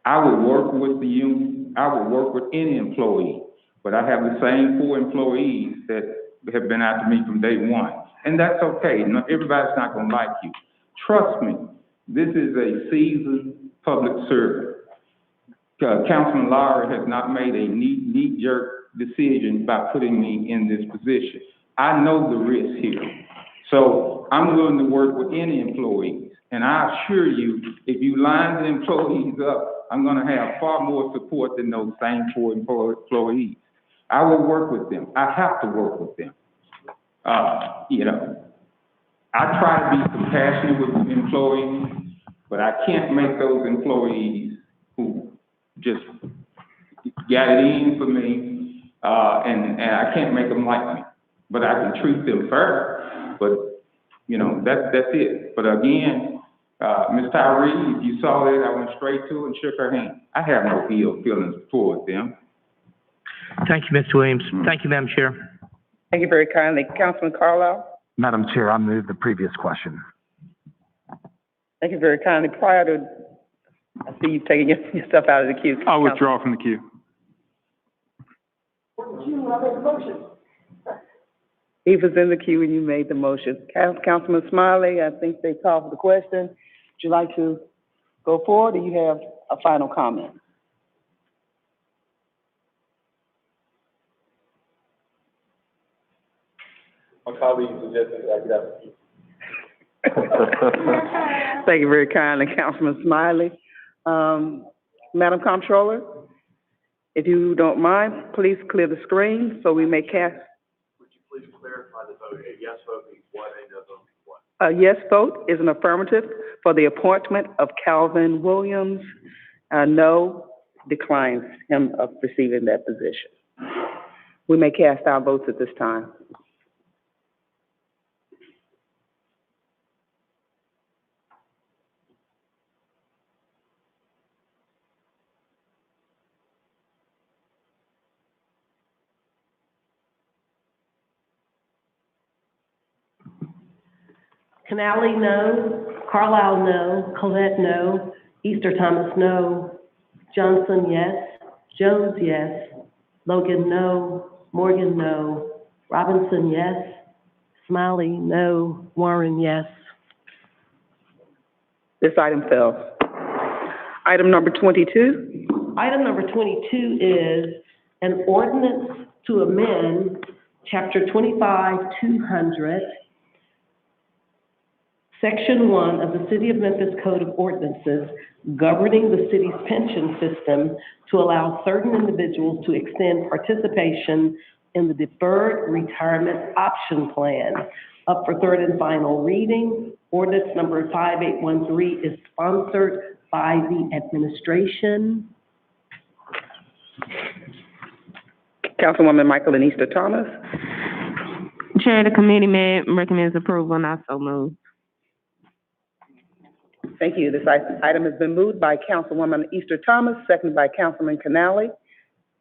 I would work with the union, I would work with any employee, but I have the same 4 employees that have been after me from day one. And that's okay. No, everybody's not gonna like you. Trust me, this is a seasoned public servant. Councilman Lowry has not made a knee-jerk decision by putting me in this position. I know the risk here. So I'm willing to work with any employees. And I assure you, if you line the employees up, I'm gonna have far more support than those same 4 employees. I will work with them. I have to work with them. I try to be compassionate with the employees, but I can't make those employees who just got it in for me, and I can't make them like me. But I can treat them fair, but, that's it. But again, Ms. Tyree, if you saw that, I went straight to her and shook her hand. I have no ill feelings toward them. Thank you, Mr. Williams. Thank you, Madam Chair. Thank you very kindly. Councilman Carlisle? Madam Chair, I move the previous question. Thank you very kindly. Prior to, I see you taking yourself out of the queue. I'll withdraw from the queue. He was in the queue and you made the motion. Councilman Smiley, I think they called for the question. Would you like to go forward, or you have a final comment? My colleague suggested that I get out of the queue. Thank you very kindly, Councilman Smiley. Madam Comptroller, if you don't mind, please clear the screen so we may cast. Would you please clarify the vote? A yes vote means what, a no vote means what? A yes vote is an affirmative for the appointment of Calvin Williams. A no declines him of receiving that position. We may cast our votes at this time. Canali, no. Carlisle, no. Colette, no. Easter Thomas, no. Johnson, yes. Jones, yes. Logan, no. Morgan, no. Robinson, yes. Smiley, no. Warren, yes. This item fails. Item number 22. Item number 22 is an ordinance to amend Chapter 25-200, Section 1 of the City of Memphis Code of Ordinances governing the city's pension system to allow certain individuals to extend participation in the Deferred Retirement Option Plan. Up for third and final reading, ordinance number 5813 is sponsored by the administration. Councilwoman Michael Easter Thomas. Chair, the committee recommends approval, and I so move. Thank you. This item has been moved by Councilwoman Easter Thomas, seconded by Councilman Canale.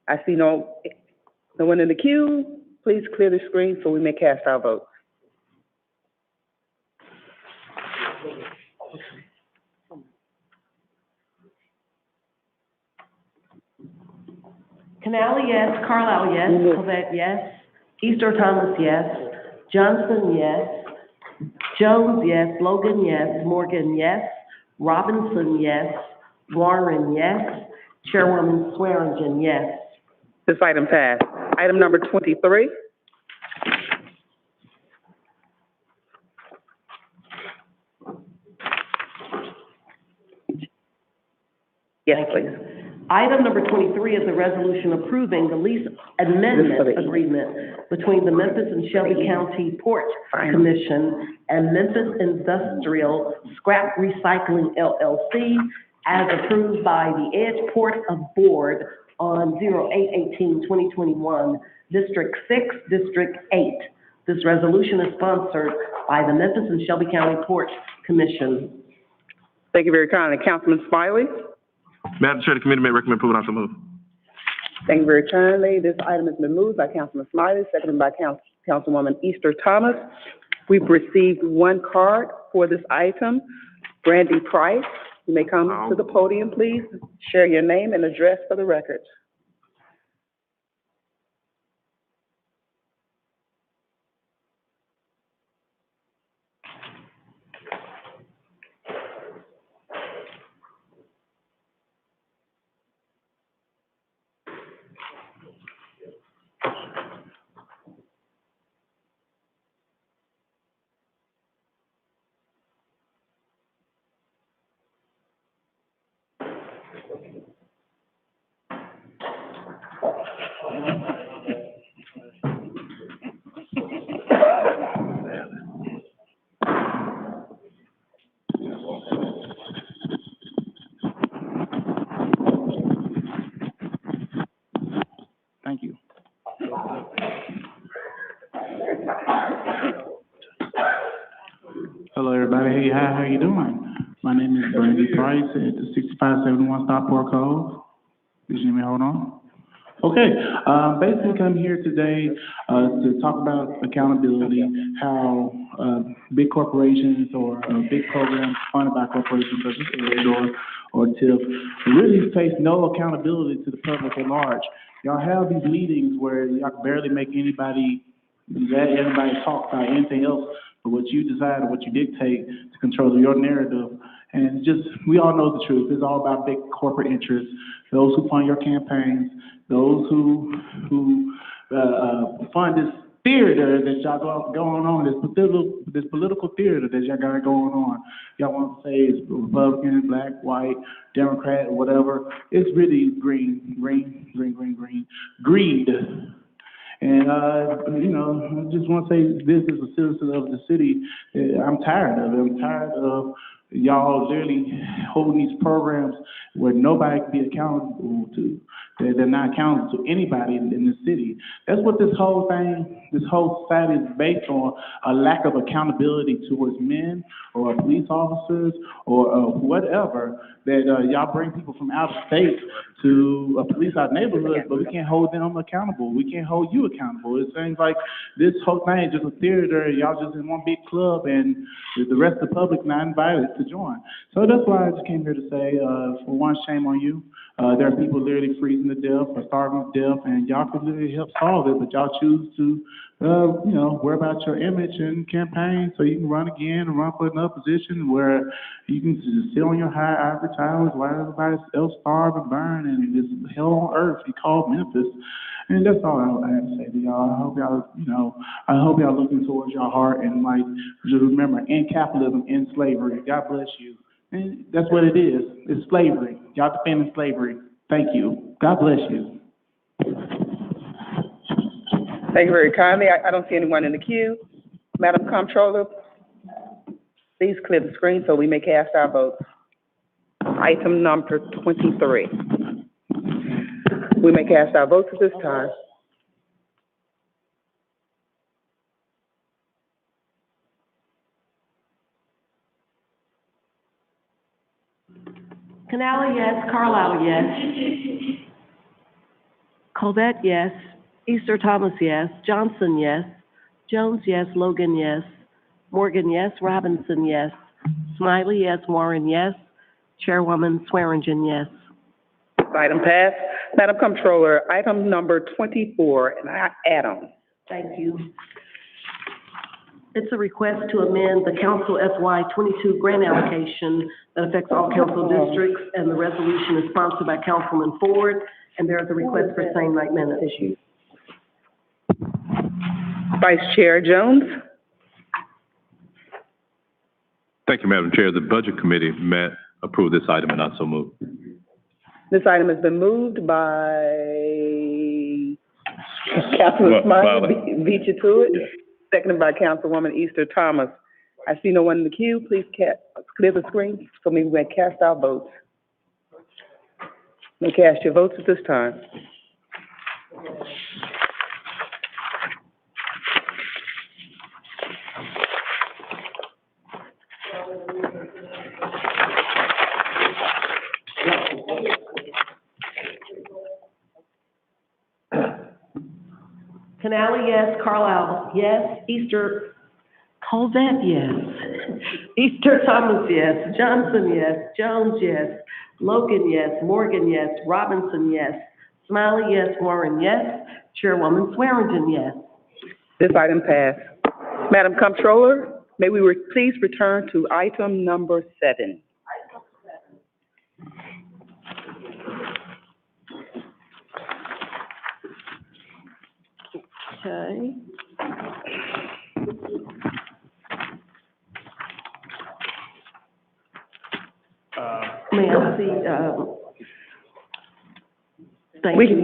I see no one in the queue. Please clear the screen so we may cast our vote. Canale, yes. Carlisle, yes. Covette, yes. Easter Thomas, yes. Johnson, yes. Jones, yes. Logan, yes. Morgan, yes. Robinson, yes. Warren, yes. Chairwoman Swearingen, yes. This item passed. Item number 23. Yes, please. Item number 23 is a resolution approving the lease amendment agreement between the Memphis and Shelby County Port Commission and Memphis Industrial Scrap Recycling LLC as approved by the Edgeport of Board on 08/18/2021, District 6, District 8. This resolution is sponsored by the Memphis and Shelby County Port Commission. Thank you very kindly. Councilman Smiley. Madam Chair, the committee may recommend approval, and I so move. Thank you very kindly. This item has been moved by Councilman Smiley, seconded by Councilwoman Easter Thomas. We've received one card for this item. Brandy Price, you may come to the podium, please. Share your name and address for the record. Thank you. Hello, everybody. Hey, hi, how you doing? My name is Brandy Price at the 6571 Stockport Cove. Did you let me hold on? Okay, basically I'm here today to talk about accountability, how big corporations or big programs funded by corporations such as ED or TIF really face no accountability to the public at large. Y'all have these meetings where y'all can barely make anybody talk about anything else but what you decide or what you dictate to control your narrative. And just, we all know the truth. It's all about big corporate interests, those who fund your campaigns, those who fund this theater that y'all got going on, this political theater that y'all got going on. Y'all want to say it's Republican, black, white, Democrat, or whatever. It's really green. Greed. And, I just want to say this as a citizen of the city, I'm tired of it. I'm tired of y'all literally holding these programs where nobody can be accountable to. They're not accountable to anybody in the city. That's what this whole society is based on, a lack of accountability towards men or police officers or whatever. that, y'all bring people from out of state to, police our neighborhoods, but we can't hold them accountable. We can't hold you accountable. It seems like this whole thing is just a theater, y'all just in one big club, and the rest of the public not invited to join. So that's why I just came here to say, for one, shame on you. There are people literally freezing to death or starving to death, and y'all could literally help solve it, but y'all choose to, worry about your image and campaign so you can run again and run for another position where you can just sit on your high ivory towers while everybody else starve and burn and it's hell on earth. You call Memphis. And that's all I have to say to y'all. I hope y'all looking towards your heart and like, just remember, in capitalism, in slavery. God bless you. And that's what it is. It's slavery. Y'all defending slavery. Thank you. God bless you. Thank you very kindly. I don't see anyone in the queue. Madam Comptroller, please clear the screen so we may cast our votes. Item number 23. We may cast our votes at this time. Canali, yes. Carlisle, yes. Colvette, yes. Easter Thomas, yes. Johnson, yes. Jones, yes. Logan, yes. Morgan, yes. Robinson, yes. Smiley, yes. Warren, yes. Chairwoman Swearingen, yes. This item passed. Madam Comptroller, item number 24, and add-on. Thank you. It's a request to amend the council FY 22 grant allocation that affects all council districts, and the resolution is sponsored by Councilman Ford, and there is a request for same-night minutes issued. Vice Chair Jones. Thank you, Madam Chair. The Budget Committee met, approved this item, and I so moved. This item has been moved by Councilman Smiley, beat you to it. Seconded by Councilwoman Easter Thomas. I see no one in the queue. Please clear the screen so we may cast our votes. You may cast your votes at this time. Canali, yes. Carlisle, yes. Easter, Colvette, yes. Easter Thomas, yes. Johnson, yes. Jones, yes. Logan, yes. Morgan, yes. Robinson, yes. Smiley, yes. Warren, yes. Chairwoman Swearingen, yes. This item passed. Madam Comptroller, may we please return to item number 7. Okay. May I see, thank you.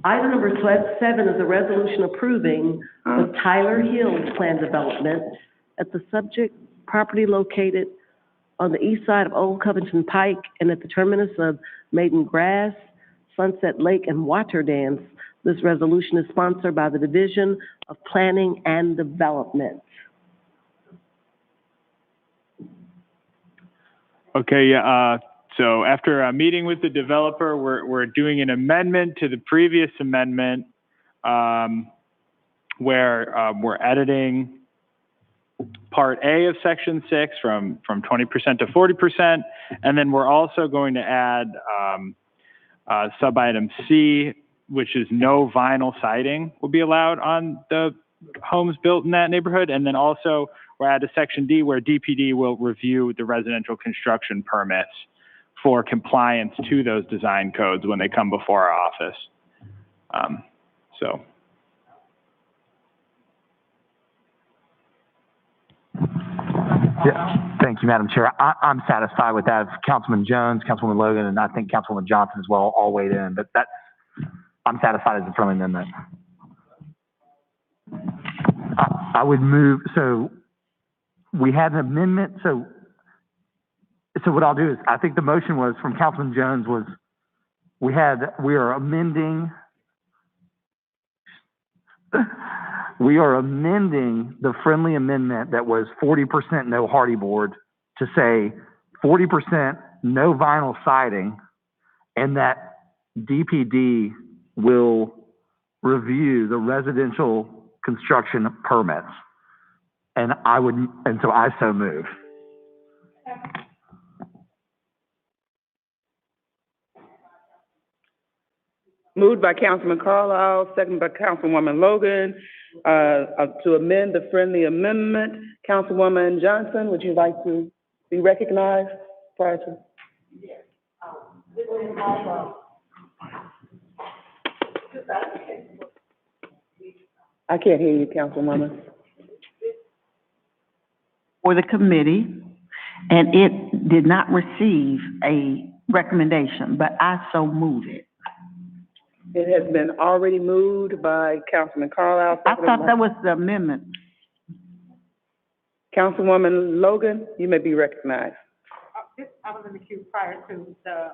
Item number 7 is a resolution approving the Tyler Hills Plan Development at the subject property located on the east side of Old Covington Pike and at the terminus of Maiden Grass, Sunset Lake, and Water Dance. This resolution is sponsored by the Division of Planning and Development. Okay, yeah, so after a meeting with the developer, we're doing an amendment to the previous amendment, where we're editing Part A of Section 6 from 20% to 40%, and then we're also going to add sub-item C, which is no vinyl siding will be allowed on the homes built in that neighborhood. And then also we'll add a Section D where DPD will review the residential construction permits for compliance to those design codes when they come before our office. Yeah, thank you, Madam Chair. I'm satisfied with that. Councilman Jones, Councilwoman Logan, and I think Councilwoman Johnson as well all weighed in, but I'm satisfied as a friendly amendment. I would move, so we had an amendment, so what I'll do is, I think the motion was from Councilman Jones was, we are amending the friendly amendment that was 40% no hardy board to say 40% no vinyl siding, and that DPD will review the residential construction permits. And so I so move. Moved by Councilman Carlisle, second by Councilwoman Logan, to amend the friendly amendment. Councilwoman Johnson, would you like to be recognized prior to? I can't hear you, Councilwoman. For the committee, and it did not receive a recommendation, but I so move it. It has been already moved by Councilman Carlisle. I thought that was the amendment. Councilwoman Logan, you may be recognized. I was in the queue prior to the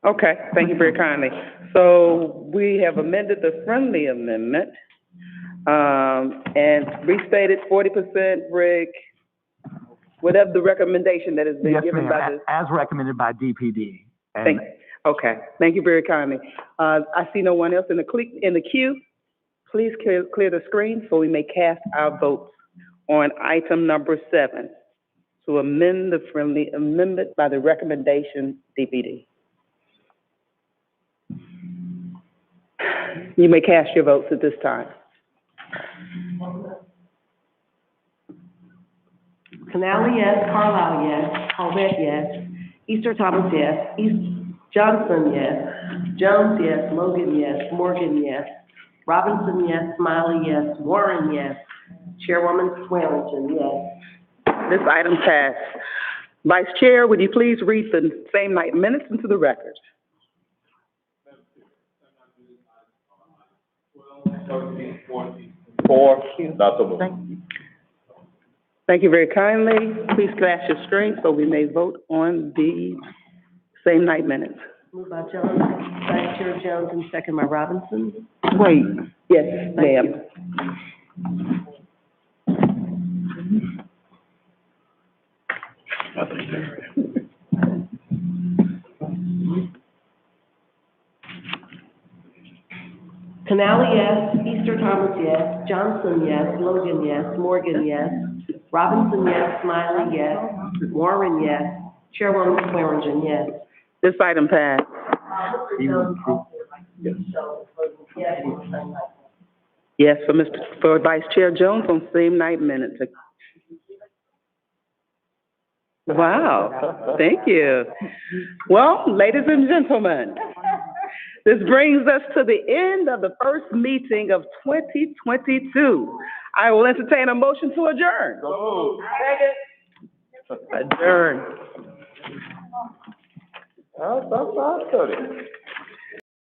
Okay, thank you very kindly. So we have amended the friendly amendment, and restated 40% brick, whatever the recommendation that has been Yes, given ma'am, by the. as recommended by DPD. And Okay, thank you very kindly. I see no one else in the queue. Please clear the screen so we may cast our votes on item number 7 to amend the friendly amendment by the recommendation DPD. You may cast your votes at this time. Canali, yes. Carlisle, yes. Colbert, yes. Easter Thomas, yes. Johnson, yes. Jones, yes. Logan, yes. Morgan, yes. Robinson, yes. Smiley, yes. Warren, yes. Chairwoman Swearingen, yes. This item passed. Vice Chair, would you please read the same night minutes into the record? Thank you very kindly. Please cast your screen so we may vote on the same night minutes. Moved by Jones, Vice Chair Jones, and second by Robinson. Wait. Yes, ma'am. Canali, yes. Easter Thomas, yes. Johnson, yes. Logan, yes. Morgan, yes. Robinson, yes. Smiley, yes. Warren, yes. Chairwoman Swearingen, yes. This item passed. Yes, for Vice Chair Jones on same night minutes. Wow, thank you. Well, ladies and gentlemen, this brings us to the end of the first meeting of 2022. I will entertain a motion to adjourn. Adjourn. That's